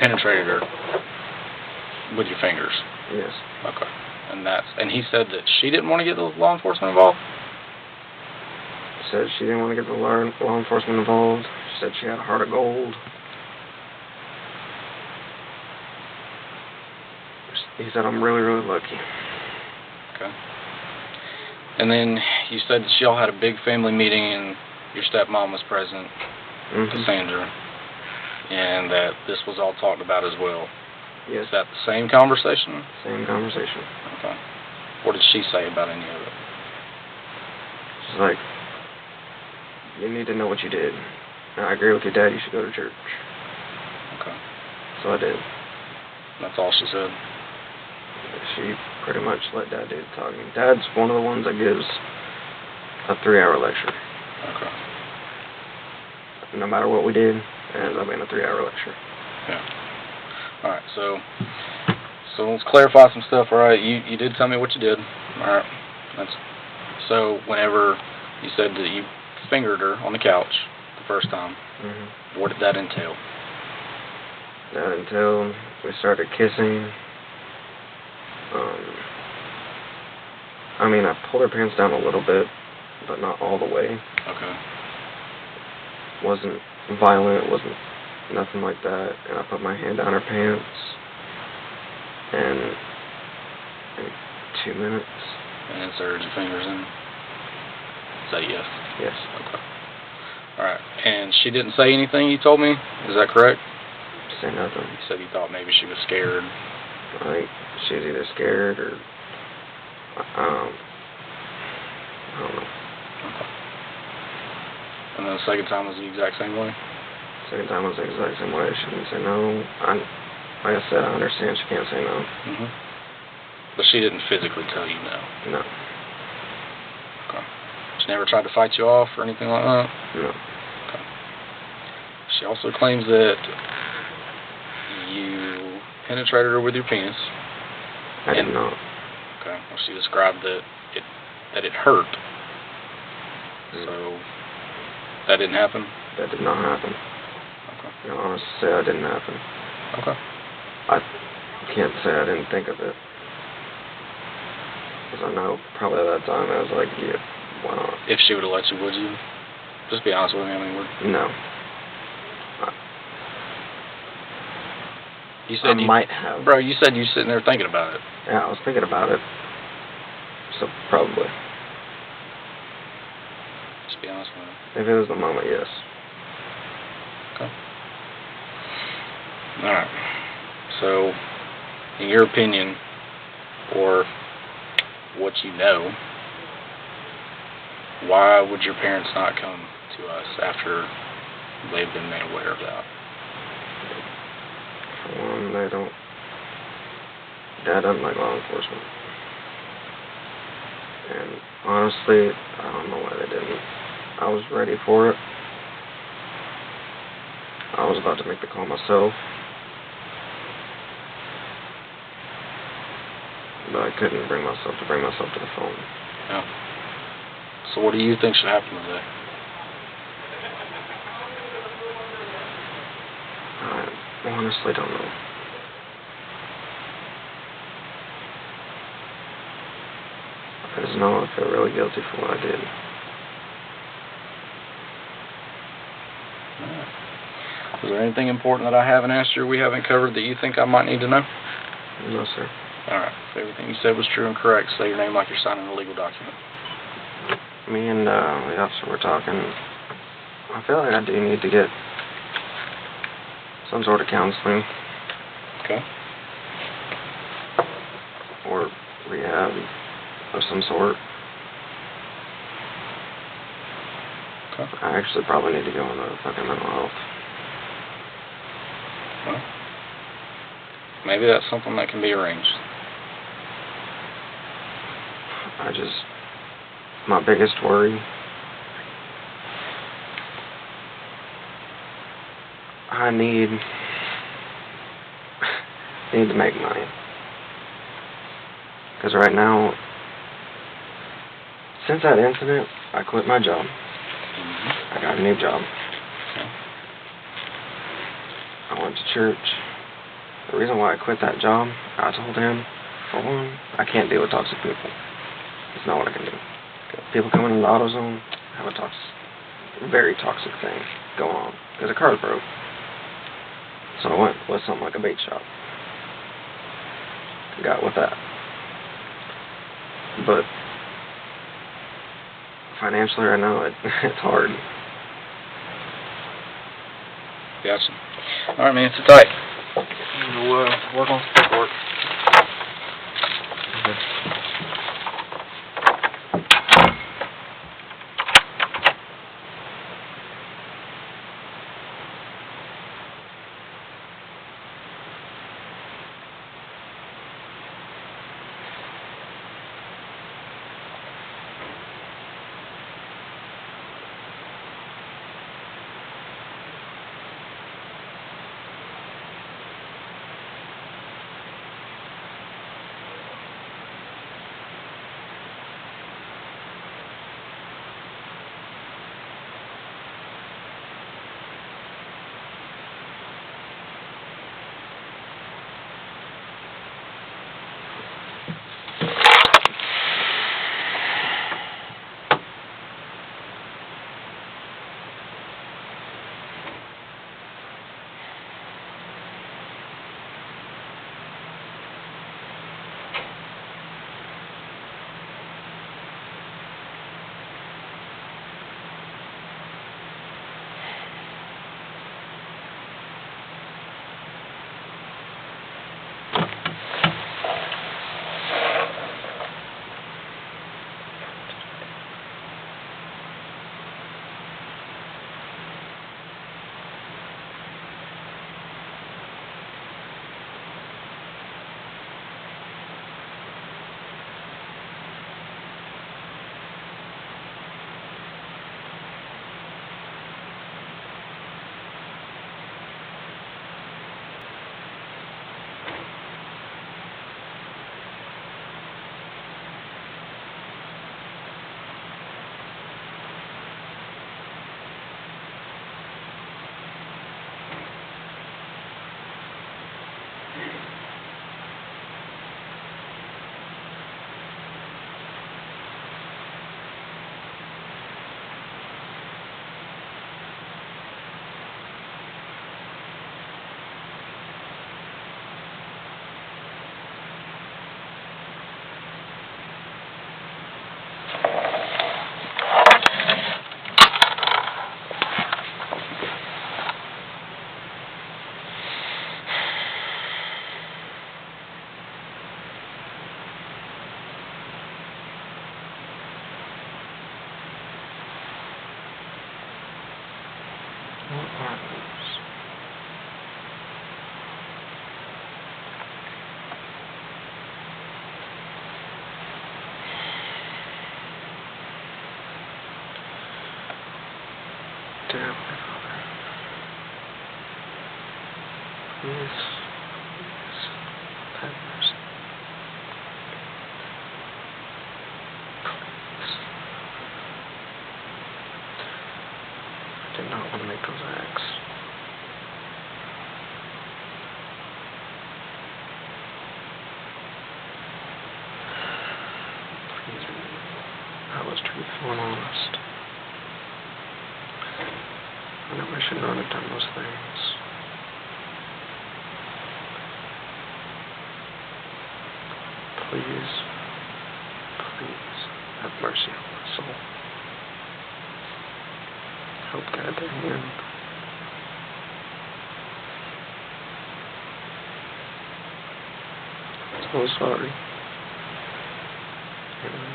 penetrated her with your fingers. Yes. Okay. And he said that she didn't want to get the law enforcement involved? Said she didn't want to get the law enforcement involved. She said she had a heart of gold. He said, I'm really, really lucky. Okay. And then you said that y'all had a big family meeting and your stepmom was present, Cassandra, and that this was all talked about as well. Yes. Is that the same conversation? Same conversation. Okay. What did she say about any of it? She's like, you need to know what you did. And I agree with your dad, you should go to church. Okay. So I did. That's all she said? She pretty much let Dad do the talking. Dad's one of the ones that gives a 3-hour lecture. Okay. No matter what we did, It ends up being a 3-hour lecture. Yeah. All right. So let's clarify some stuff. All right. You did tell me what you did. All right. So whenever you said that you fingered her on the couch the first time, what did that entail? That entailed we started kissing. I mean, I pulled her pants down a little bit, but not all the way. Okay. Wasn't violent, wasn't nothing like that. And I put my hand down her pants, and in 2 minutes. And inserted your fingers in. Is that yes? Yes. Okay. All right. And she didn't say anything, you told me? Is that correct? Say nothing. You said you thought maybe she was scared. I think she was either scared or I don't know. Okay. And then the second time was the exact same way? Second time was the exact same way. She didn't say no. Like I said, I understand she can't say no. But she didn't physically tell you no? No. Okay. She never tried to fight you off or anything like that? No. Okay. She also claims that you penetrated her with your penis. I did not. Okay. Well, she described that it hurt. So that didn't happen? That did not happen. Okay. You know, honestly, say that didn't happen. Okay. I can't say I didn't think of it. Because I know probably at that time I was like, yeah, why not? If she would have let you, would you? Just be honest with me. I mean, no. You said I might have. Bro, you said you were sitting there thinking about it. Yeah, I was thinking about it. So probably. Just be honest with me. If it was the moment, yes. Okay. Alright. So, in your opinion, or what you know, why would your parents not come to us after they've been made aware of that? For one, they don't... Dad doesn't like law enforcement. And honestly, I don't know why they didn't. I was ready for it. I was about to make the call myself. But I couldn't bring myself to the phone. Yeah. So what do you think should happen today? I honestly don't know. I just know I feel really guilty for what I did. Alright. Is there anything important that I haven't asked you or we haven't covered that you think I might need to know? No, sir. Alright. If everything you said was true and correct, say your name like you're signing a legal document. Me and the officer were talking. I feel like I do need to get some sort of counseling. Okay. Or rehab of some sort. Okay. I actually probably need to go into fucking mental health. Well, maybe that's something that can be arranged. My biggest worry, I need to make money. Because right now, since that incident, I quit my job. I got a new job. Okay. I went to church. The reason why I quit that job, I told him, for one, I can't deal with toxic people. It's not what I can do. People coming in the AutoZone have a very toxic thing going on because the car's broke. So I went with something like a bait shop. Got with that. But financially right now, it's hard. Gotcha. Alright, man, it's tight. We'll work on some paperwork. What are those? Dear Heavenly Father, please have mercy. Please. I did not want to make those acts. Please remember, I was truthful and honest. I know I should not have done those things. Please, please have mercy on my soul. Help guide their hand. So sorry. Amen.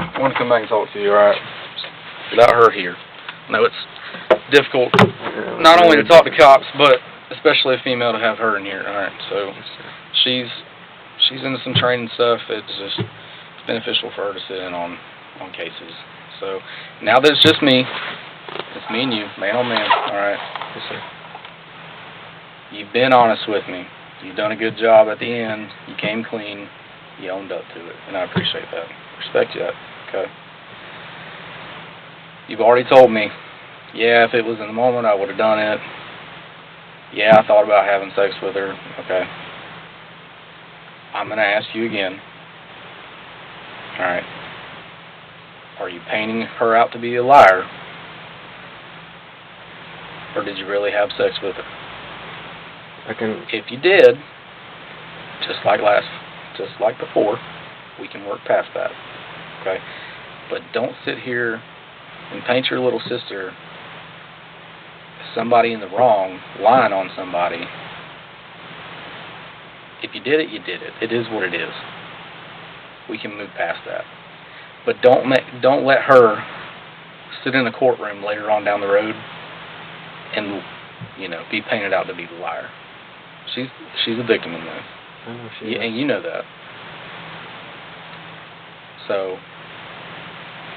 I want to come back and talk to you, alright? Without her here. I know it's difficult, not only to talk to cops, but especially a female to have her in here, alright? So, she's into some training stuff. It's just beneficial for her to sit in on cases. So, now that it's just me, it's me and you, man on man, alright? Yes, sir. You've been honest with me. You've done a good job at the end. You came clean. You owned up to it, and I appreciate that. Respect that, okay? You've already told me, yeah, if it was in the moment, I would have done it. Yeah, I thought about having sex with her, okay? I'm going to ask you again. Alright. Are you painting her out to be a liar? Or did you really have sex with her? If you did, just like before, we can work past that, okay? But don't sit here and paint your little sister as somebody in the wrong, lying on somebody. If you did it, you did it. It is what it is. We can move past that. But don't let her sit in a courtroom later on down the road and, be painted out to be the liar. She's a victim in this. I know she is. And you know that. So,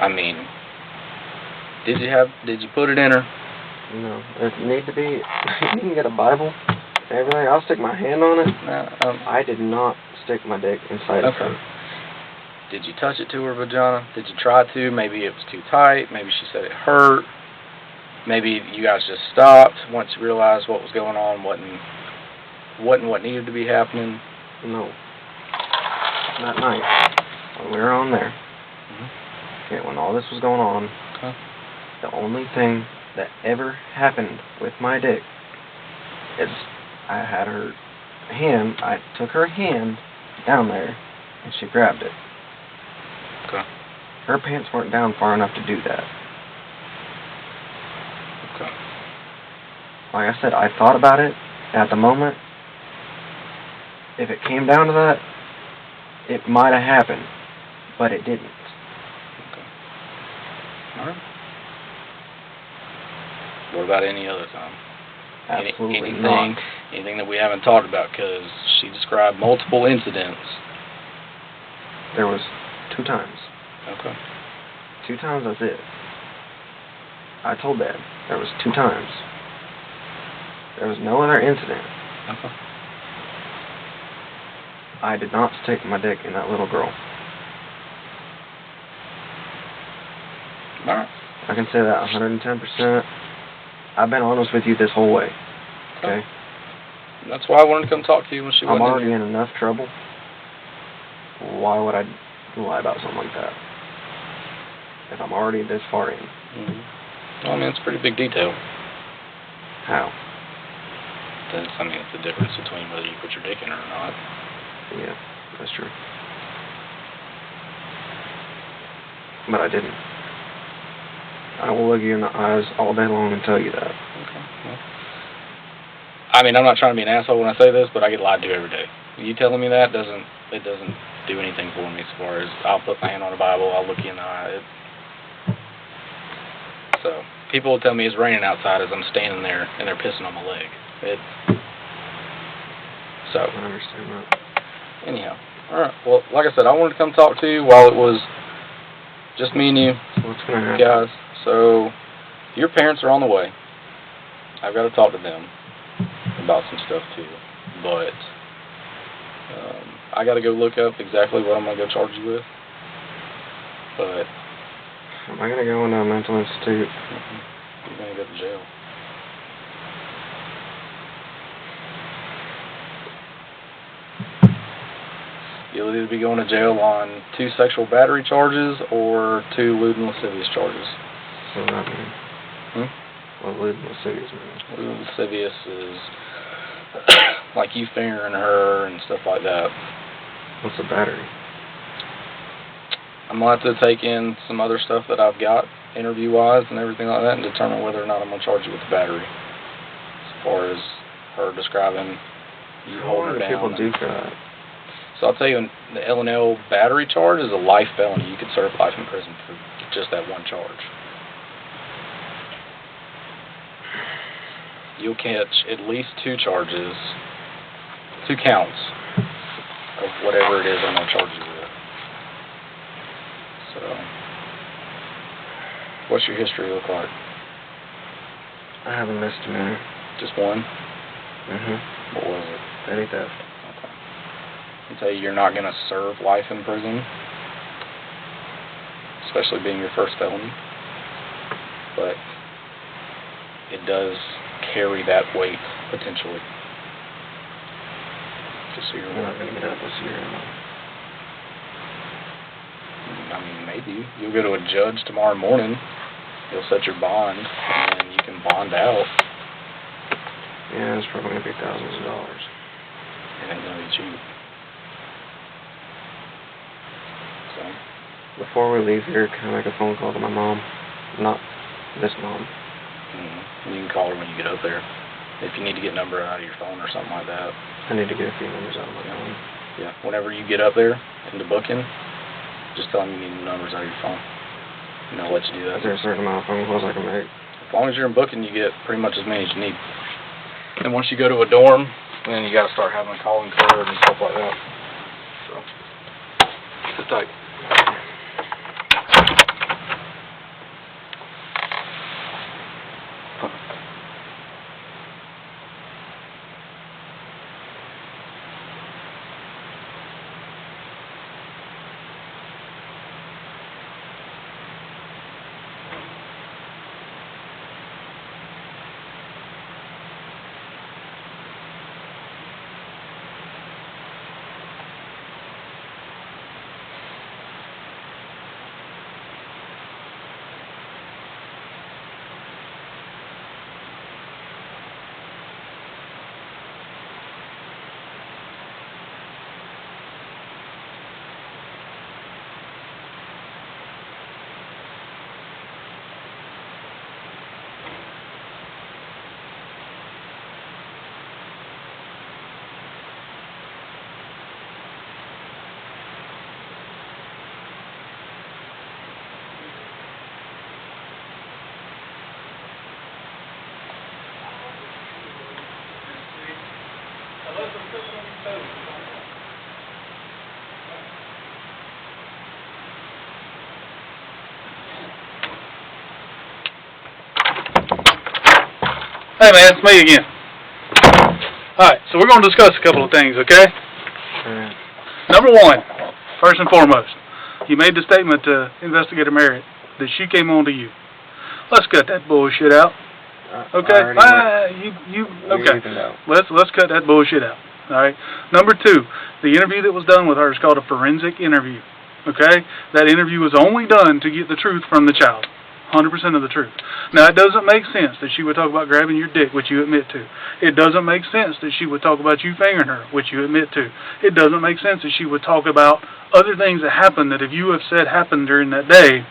I mean, did you put it in her? No, it need to be. You can get a Bible, everything. I'll stick my hand on it. No, I did not stick my dick inside of her. Did you touch it to her vagina? Did you try to? Maybe it was too tight. Maybe she said it hurt. Maybe you guys just stopped once you realized what was going on, wasn't what needed to be happening. No. That night, when we were on there, okay, when all this was going on, the only thing that ever happened with my dick is I had her hand, I took her hand down there, and she grabbed it. Okay. Her pants weren't down far enough to do that. Okay. Like I said, I thought about it at the moment. If it came down to that, it might have happened, but it didn't. Okay. All right. What about any other time? Absolutely not. Anything that we haven't talked about? Because she described multiple incidents. There was 2 times. Okay. 2 times, that's it. I told Dad there was 2 times. There was no other incident. Okay. I did not stick my dick in that little girl. Alright. I can say that 110%. I've been honest with you this whole way. Okay? That's why I wanted to come talk to you when she wasn't I'm already in in enough trouble. Why would I lie about something like that? If I'm already this far in. Well, I mean, it's a pretty big detail. How? It's the difference between whether you put your dick in her or not. Yeah, that's true. But I didn't. I will look you in the eyes all day long and tell you that. Okay. Well, I mean, I'm not trying to be an asshole when I say this, but I get lied to every day. You telling me that doesn't do anything for me as far as I'll put my hand on the Bible, I'll look you in the eye. So people will tell me it's raining outside as I'm standing there and they're pissing on my leg. So I understand that. anyhow, all right. Well, like I said, I wanted to come talk to you while it was just me and you, What's gonna happen? guys. So your parents are on the way. I've got to talk to them about some stuff too, but I got to go look up exactly what I'm gonna go charge you with. But Am I gonna go into a mental institute? you're gonna go to jail. You'll either be going to jail on 2 sexual battery charges or 2 lewd and lascivious charges. What does that mean? What lewd and lascivious mean? Lewd and lascivious is like you fingering her and stuff like that. What's a battery? I'm going to have to take in some other stuff that I've got, interview-wise and everything like that, and determine whether or not I'm going to charge you with the battery. As far as her describing you holding her down. People do that. So I'll tell you, the L&L battery charge is a life felony. You could serve life in prison for just that one charge. You'll catch at least 2 charges, 2 counts of whatever it is I'm going to charge you with. So, what's your history look like? I have a misdemeanor. Just one? What was it? Petty theft. Okay. I'll tell you, you're not going to serve life in prison, especially being your first felony. But it does carry that weight, potentially. Just so you're I'm not aware. gonna get out this year, am I? I mean, maybe. You'll go to a judge tomorrow morning. He'll set your bond, and you can bond out. Yeah, it's probably gonna be thousands of dollars. It ain't gonna be cheap. So, Before we leave here, can I make a phone call to my mom? Not this mom. you can call her when you get up there. If you need to get a number out of your phone or something like that. I need to get a few numbers out of my phone. Yeah, whenever you get up there into booking, just tell them you need numbers out of your phone. And they'll let you do that. Is there a certain amount of phone calls I can make? As long as you're in booking, you get pretty much as many as you need. And once you go to a dorm, then you gotta start having a calling card and stuff like that. So, sit tight. Hey man, it's me again. Alright, so we're going to discuss a couple of things, okay? Alright. Number 1, first and foremost, you made the statement to Investigator Merritt that she came on to you. Let's cut that bullshit out. Okay? Okay. Let's cut that bullshit out. Alright? Number 2, the interview that was done with her is called a forensic interview. Okay? That interview was only done to get the truth from the child. 100% of the truth. Now, it doesn't make sense that she would talk about grabbing your dick, which you admit to. It doesn't make sense that she would talk about you fingering her, which you admit to. It doesn't make sense that she would talk about other things that happened that if you have said happened during that day,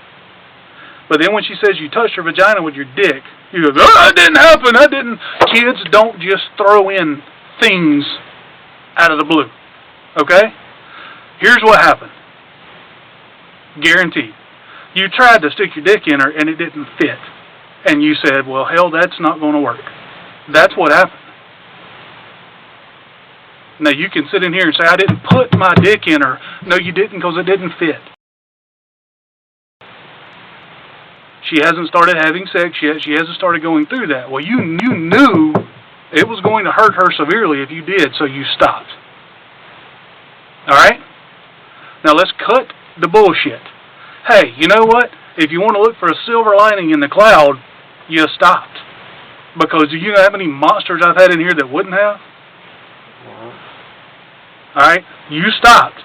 But then when she says you touched her vagina with your dick, you go, oh, that didn't happen, that didn't. Kids don't just throw in things out of the blue. Okay? Here's what happened. Guaranteed. You tried to stick your dick in her and it didn't fit. And you said, well, hell, that's not going to work. That's what happened. Now, you can sit in here and say, I didn't put my dick in her. No, you didn't, because it didn't fit. She hasn't started having sex yet. She hasn't started going through that. Well, you knew it was going to hurt her severely if you did, so you stopped. All right? Now, let's cut the bullshit. Hey, you know what? If you want to look for a silver lining in the cloud, you stopped. Because do you know how many monsters I've had in here that wouldn't have? Alright? You stopped.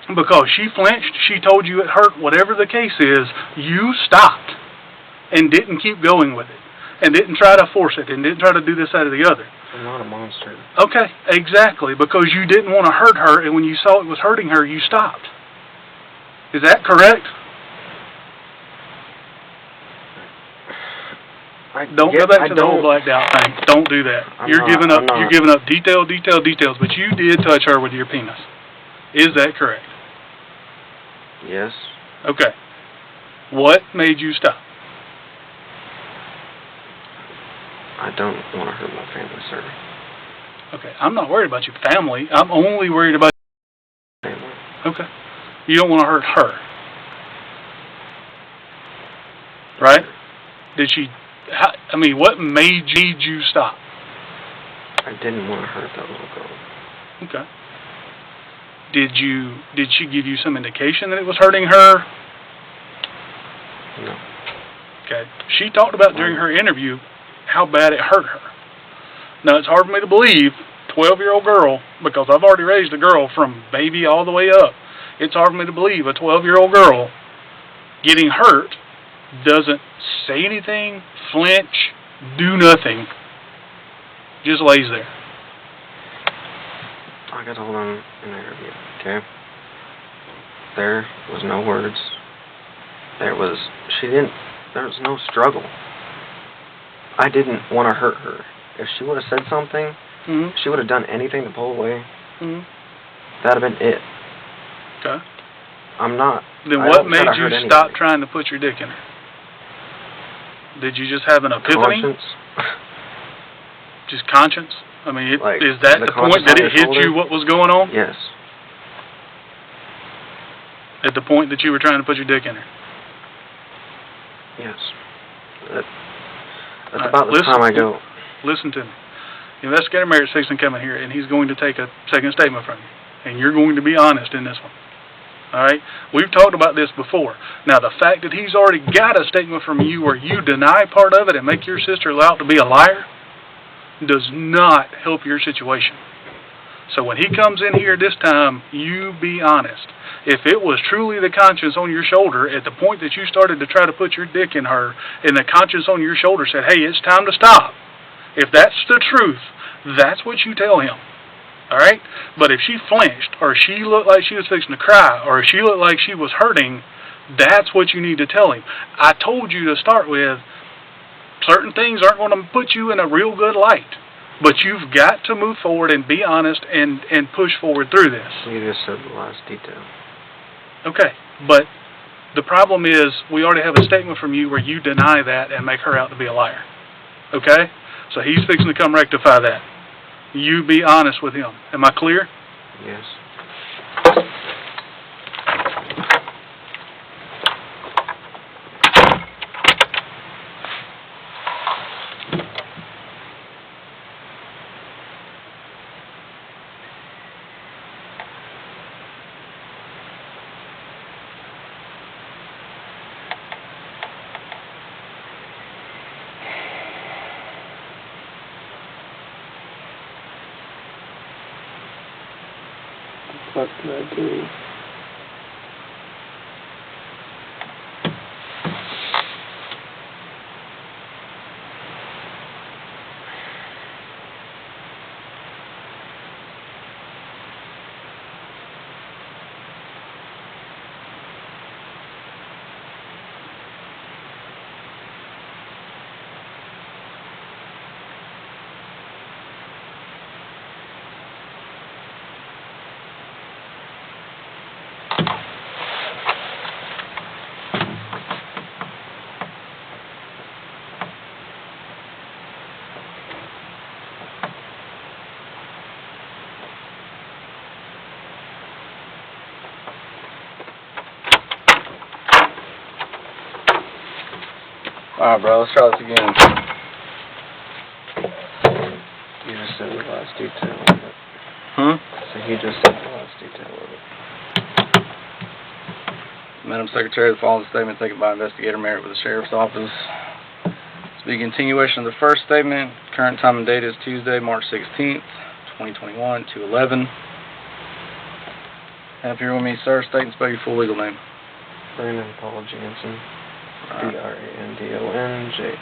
Because she flinched, she told you it hurt, whatever the case is, you stopped. And didn't keep going with it. And didn't try to force it. And didn't try to do this, that, or the other. I'm not a monster. Okay, exactly. Because you didn't want to hurt her, and when you saw it was hurting her, you stopped. Is that correct? Don't go back to the whole blacked out thing. Don't do that. You're giving up details, but you did touch her with your penis. Is that correct? Yes. Okay. What made you stop? I don't want to hurt my family, sir. Okay, I'm not worried about your family. I'm only worried about Family. Okay. You don't want to hurt her. Right? Did she... what made you stop? I didn't want to hurt that little girl. Okay. Did she give you some indication that it was hurting her? No. Okay. She talked about during her interview how bad it hurt her. Now, it's hard for me to believe, 12-year-old girl, because I've already raised a girl from baby all the way up. It's hard for me to believe a 12-year-old girl getting hurt doesn't say anything, flinch, do nothing, just lays there. I got told on an interview, okay? There was no words. There was no struggle. I didn't want to hurt her. If she would have said something, she would have done anything to pull away. That'd have been it. Okay. Then what made you stop trying to put your dick in her? Did you just have an epiphany? Conscience. Just conscience? I mean, is that the point that it hit you what was going on? Yes. At the point that you were trying to put your dick in her? Yes. That's about the time I go. Listen to me. Investigator Merritt's fixing to come in here, and he's going to take a second statement from you. And you're going to be honest in this one. Alright? We've talked about this before. Now, the fact that he's already got a statement from you where you deny part of it and make your sister out to be a liar does not help your situation. So when he comes in here this time, you be honest. If it was truly the conscience on your shoulder at the point that you started to try to put your dick in her, and the conscience on your shoulder said, hey, it's time to stop. If that's the truth, that's what you tell him. Alright? But if she flinched, or she looked like she was fixing to cry, or if she looked like she was hurting, that's what you need to tell him. I told you to start with, certain things aren't going to put you in a real good light. But you've got to move forward and be honest and push forward through this. You just said the last detail. Okay, but the problem is we already have a statement from you where you deny that and make her out to be a liar. Okay? So he's fixing to come rectify that. You be honest with him. Am I clear? Yes. What did I do? Alright, bro, let's try this again. You just said the last detail of it. So he just said the last detail of it. Madam Secretary, the following statement taken by Investigator Merritt with the Sheriff's Office. To be a continuation of the first statement, current time and date is Tuesday, March 16th, 2021, 2:11. Have here with me, sir, state and spell your full legal name. Brandon Paul Jansen. Alright. Brandon Pauljanssen.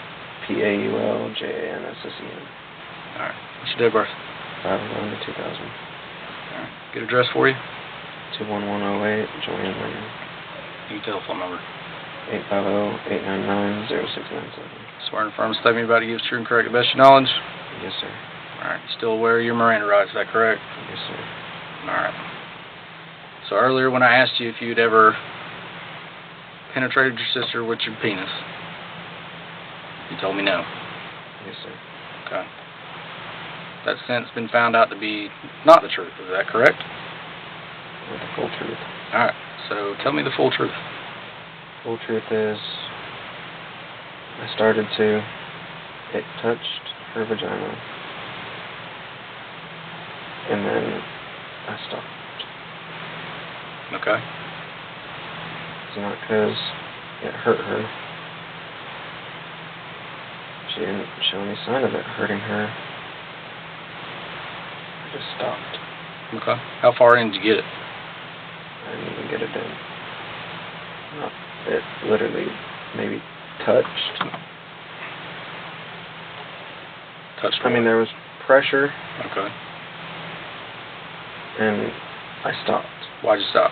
Alright. What's your date of birth? 5/11/2000. Alright. Good address for you? 21108 Joanne Lane. Your telephone number. 850-899-0697. Swear and affirm the statement you're about to give is true and correct, the best of your knowledge. Yes, sir. Alright. You still aware of your Miranda rights, is that correct? Yes, sir. Alright. So earlier when I asked you if you'd ever penetrated your sister with your penis, you told me no. Yes, sir. Okay. That's since been found out to be not the truth, is that correct? With the full truth. Alright. So tell me the full truth. Full truth is, I started to, it touched her vagina, and then I stopped. Okay. It's not because it hurt her. She didn't show any sign of it hurting her. I just stopped. Okay. How far in did you get it? I didn't even get it in. It literally maybe touched. Touched I mean, there was pressure, Okay. and I stopped. Why'd you stop?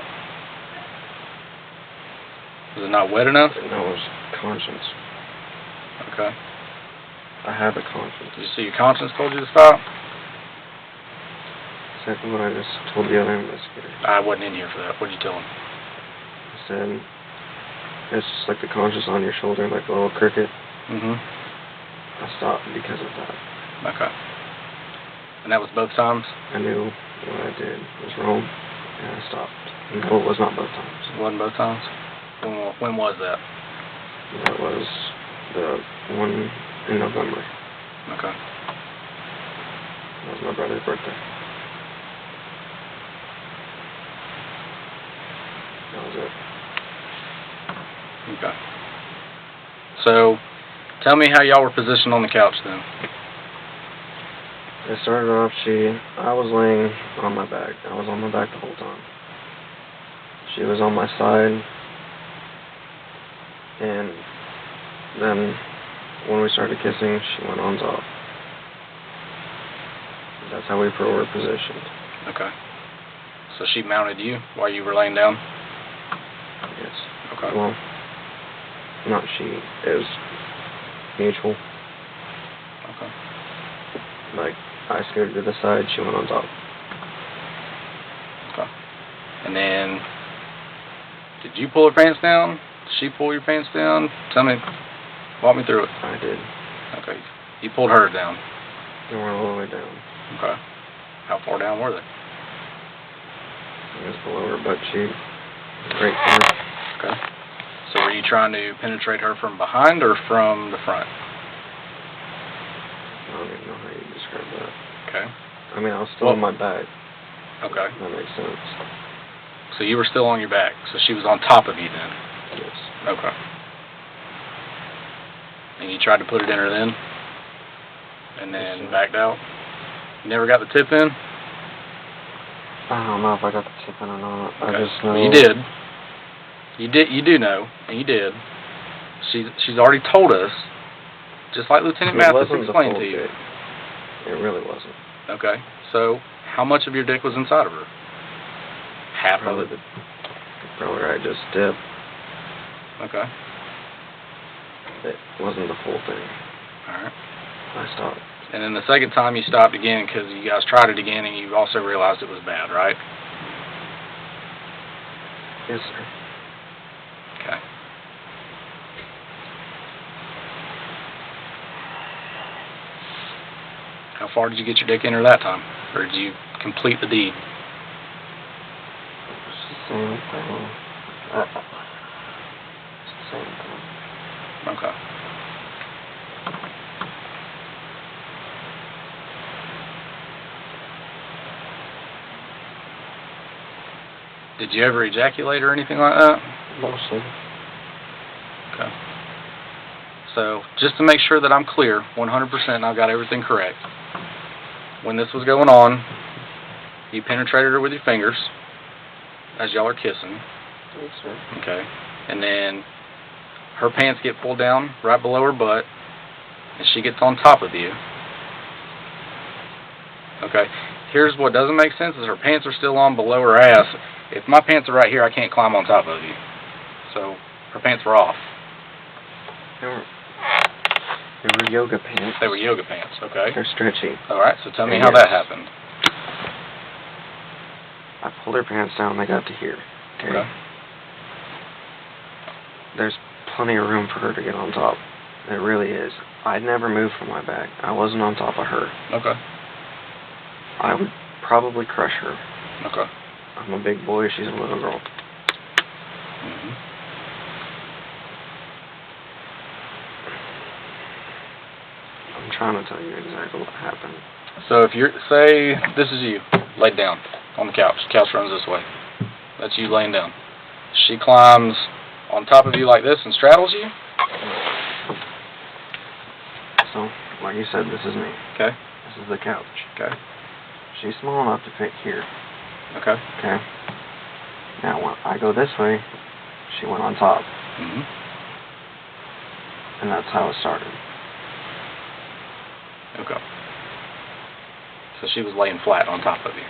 Was it not wet enough? And that was conscience. Okay. I have a conscience. Did you see your conscience told you to stop? Exactly what I just told the other investigator. I wasn't in here for that. What did you tell him? I said, it's just like the conscience on your shoulder, like a little cricket. Mm-hmm. I stopped because of that. Okay. And that was both times? I knew what I did was wrong, and I stopped. No, it was not both times. It wasn't both times? When was that? That was the one in November. Okay. That was my brother's birthday. That was it. Okay. So, tell me how y'all were positioned on the couch then. It started off, I was laying on my back. I was on my back the whole time. She was on my side. And then, when we started kissing, she went on top. That's how we were positioned. Okay. So she mounted you while you were laying down? Yes. Okay. Well, not she. It was mutual. Okay. Like, I scooted to the side, she went on top. Okay. And then, did you pull her pants down? Did she pull your pants down? Tell me, walk me through it. I did. Okay. You pulled hers down. They went all the way down. Okay. How far down were they? It was below her butt cheek. Right there. Okay. So were you trying to penetrate her from behind or from the front? I don't even know how you describe that. Okay. I mean, I was still on my back. Okay. That makes sense. So you were still on your back. So she was on top of you then? Yes. Okay. And you tried to put it in her then? And then Yes, sir. backed out? You never got the tip in? I don't know if I got the tip in or not. Okay. I just know. Well, you did. You do know, and you did. She's already told us, just like Lieutenant Mathis explained to you. Dick. It really wasn't. Okay. So how much of your dick was inside of her? Half Probably of it. Probably right, just dip. Okay. It wasn't the full thing. All right. I stopped. And then the second time you stopped again because you guys tried it again and you also realized it was bad, right? Yes, sir. Okay. How far did you get your dick in her that time? Or did you complete the deed? It's the same thing. It's the same thing. Okay. Did you ever ejaculate or anything like that? Mostly. Okay. So, just to make sure that I'm clear, 100% and I've got everything correct. When this was going on, you penetrated her with your fingers as y'all are kissing. Yes, sir. Okay. And then her pants get pulled down right below her butt, and she gets on top of you. Okay. Here's what doesn't make sense is her pants are still on below her ass. If my pants are right here, I can't climb on top of you. So her pants were off. They were yoga pants. They were yoga pants, okay? They're stretchy. Alright, so tell me how that happened. I pulled her pants down and they got to here. Okay. There's plenty of room for her to get on top. There really is. I'd never moved from my back. I wasn't on top of her. Okay. I would probably crush her. Okay. I'm a big boy, she's a little girl. Mm-hmm. I'm trying to tell you exactly what happened. So if you're, say this is you, laid down on the couch. The couch runs this way. That's you laying down. She climbs on top of you like this and straddles you. So, like you said, this is me. Okay. This is the couch. Okay. She's small enough to fit here. Okay. Okay. Now, when I go this way, she went on top. Mm-hmm. And that's how it started. Okay. So she was laying flat on top of you.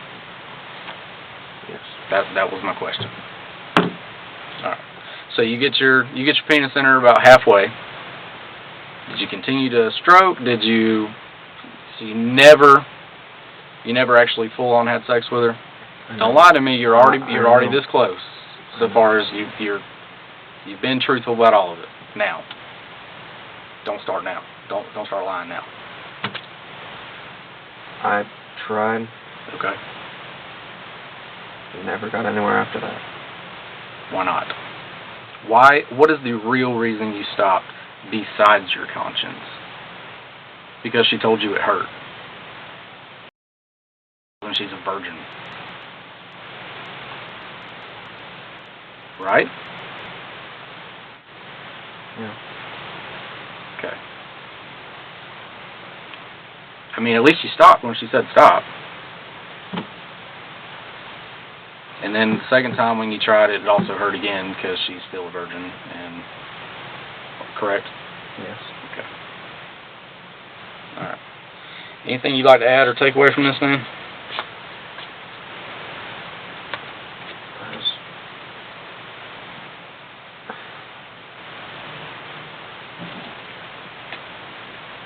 Yes. That was my question. All right. So you get your penis in her about halfway. Did you continue to stroke? So you never actually full on had sex with her? Don't lie to me. You're already this close. So far as you've been truthful about all of it. Now. Don't start now. Don't start lying now. I tried. Okay. Never got anywhere after that. Why not? What is the real reason you stopped besides your conscience? Because she told you it hurt. When she's a virgin. Right? Yeah. Okay. I mean, at least you stopped when she said stop. And then the second time when you tried it, it also hurt again because she's still a virgin. And correct? Yes. Okay. All right. Anything you'd like to add or take away from this, man?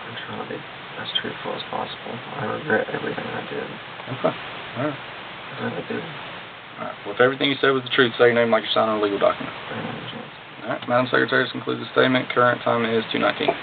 I'm trying to be as truthful as possible. I regret everything I did. Okay. All right. I really do. All right. Well, if everything you said was the truth, say your name like you're signing a legal document. All right. Madam Secretary, this concludes the statement. Current time is 2:19.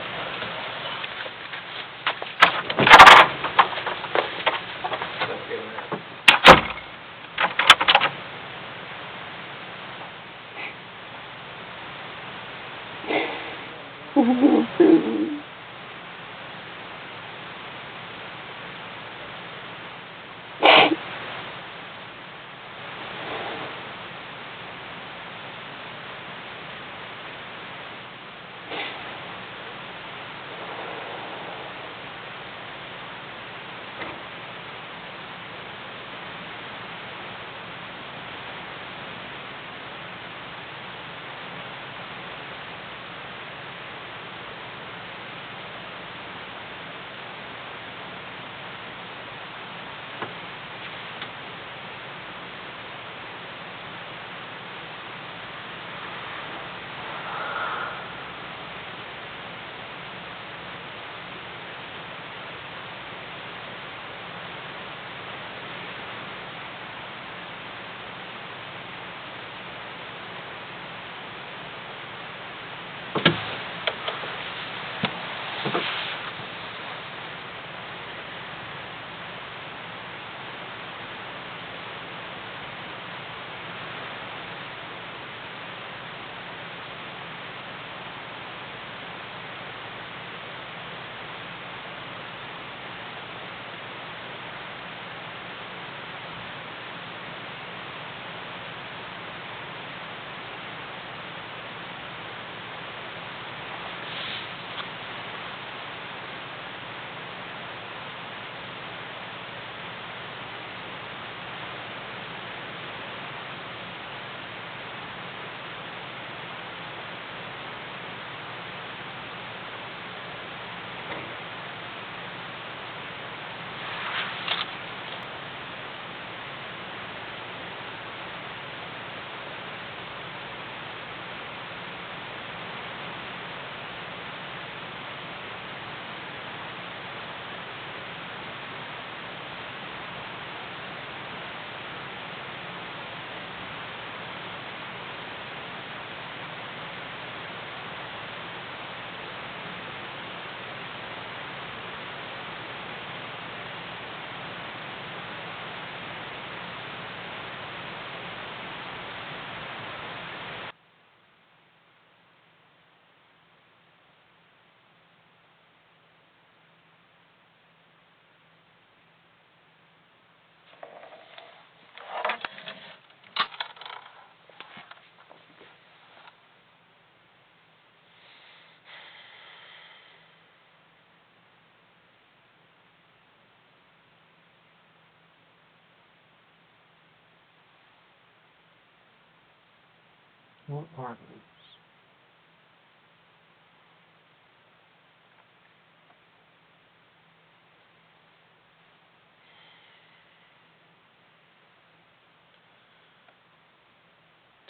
What are those?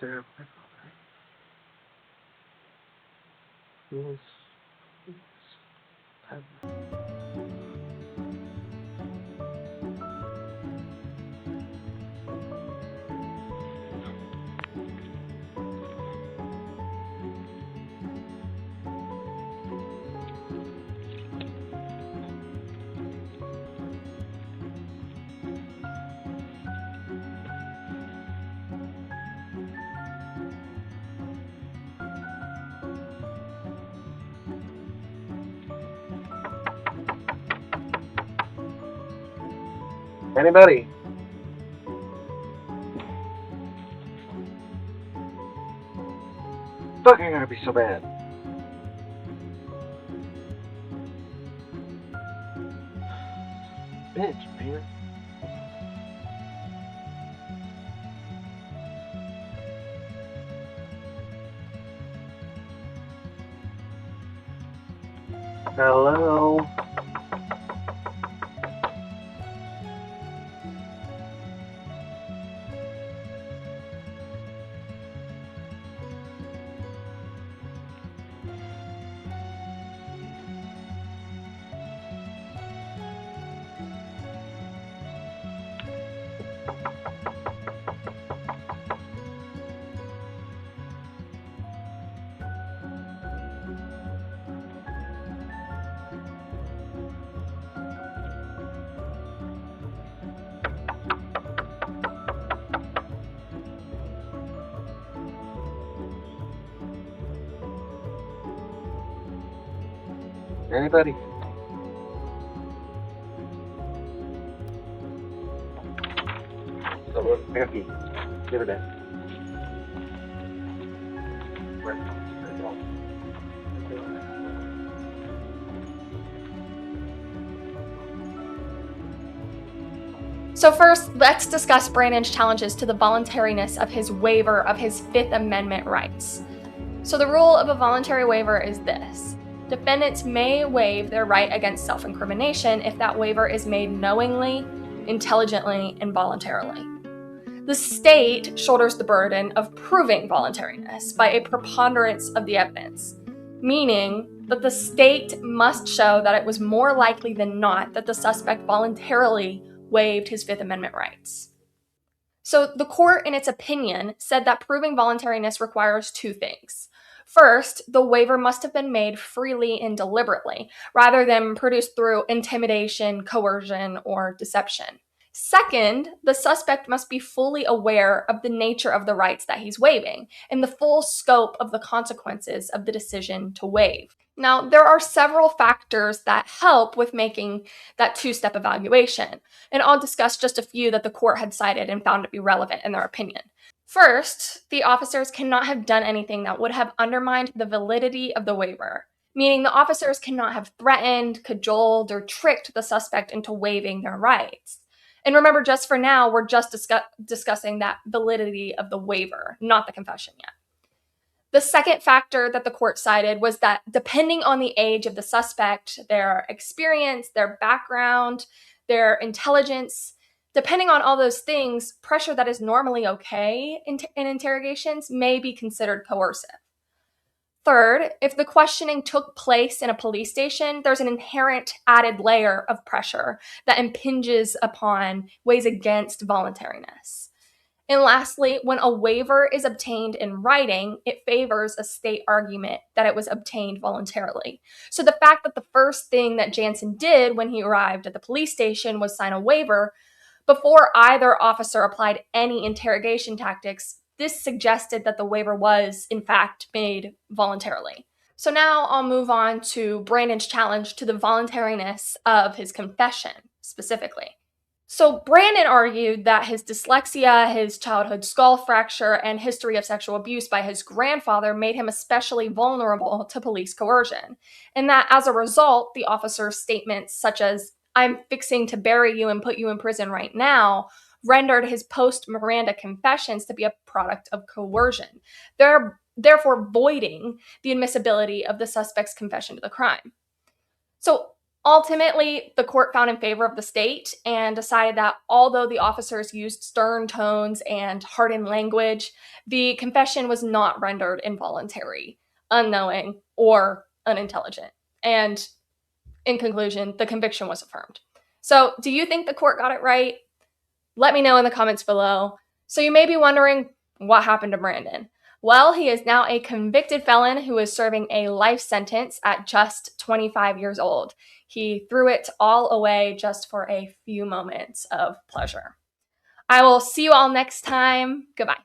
Dear my father, anybody? Fuck, I gotta be so bad. Bitch, man. Hello? Anybody? So, Becky, give it in. So first, let's discuss Brandon's challenges to the voluntariness of his waiver of his Fifth Amendment rights. So the rule of a voluntary waiver is this. Defendants may waive their right against self-incrimination if that waiver is made knowingly, intelligently, and voluntarily. The state shoulders the burden of proving voluntariness by a preponderance of the evidence, meaning that the state must show that it was more likely than not that the suspect voluntarily waived his Fifth Amendment rights. So the court, in its opinion, said that proving voluntariness requires two things. First, the waiver must have been made freely and deliberately, rather than produced through intimidation, coercion, or deception. Second, the suspect must be fully aware of the nature of the rights that he's waiving and the full scope of the consequences of the decision to waive. Now, there are several factors that help with making that two-step evaluation, and I'll discuss just a few that the court had cited and found to be relevant in their opinion. First, the officers cannot have done anything that would have undermined the validity of the waiver, meaning the officers cannot have threatened, cajoled, or tricked the suspect into waiving their rights. And remember, just for now, we're just discussing that validity of the waiver, not the confession yet. The second factor that the court cited was that depending on the age of the suspect, their experience, their background, their intelligence, depending on all those things, pressure that is normally okay in interrogations may be considered coercive. Third, if the questioning took place in a police station, there's an inherent added layer of pressure that impinges upon, weighs against voluntariness. And lastly, when a waiver is obtained in writing, it favors a state argument that it was obtained voluntarily. So the fact that the first thing that Jansen did when he arrived at the police station was sign a waiver, before either officer applied any interrogation tactics, this suggested that the waiver was, in fact, made voluntarily. So now I'll move on to Brandon's challenge to the voluntariness of his confession, specifically. So Brandon argued that his dyslexia, his childhood skull fracture, and history of sexual abuse by his grandfather made him especially vulnerable to police coercion, and that as a result, the officer's statements such as, "I'm fixing to bury you and put you in prison right now," rendered his post-Miranda confessions to be a product of coercion, therefore voiding the admissibility of the suspect's confession to the crime. So ultimately, the court found in favor of the state and decided that although the officers used stern tones and hardened language, the confession was not rendered involuntary, unknowing, or unintelligent. And in conclusion, the conviction was affirmed. So, do you think the court got it right? Let me know in the comments below. So you may be wondering, what happened to Brandon? Well, he is now a convicted felon who is serving a life sentence at just 25 years old. He threw it all away just for a few moments of pleasure. I will see you all next time. Goodbye.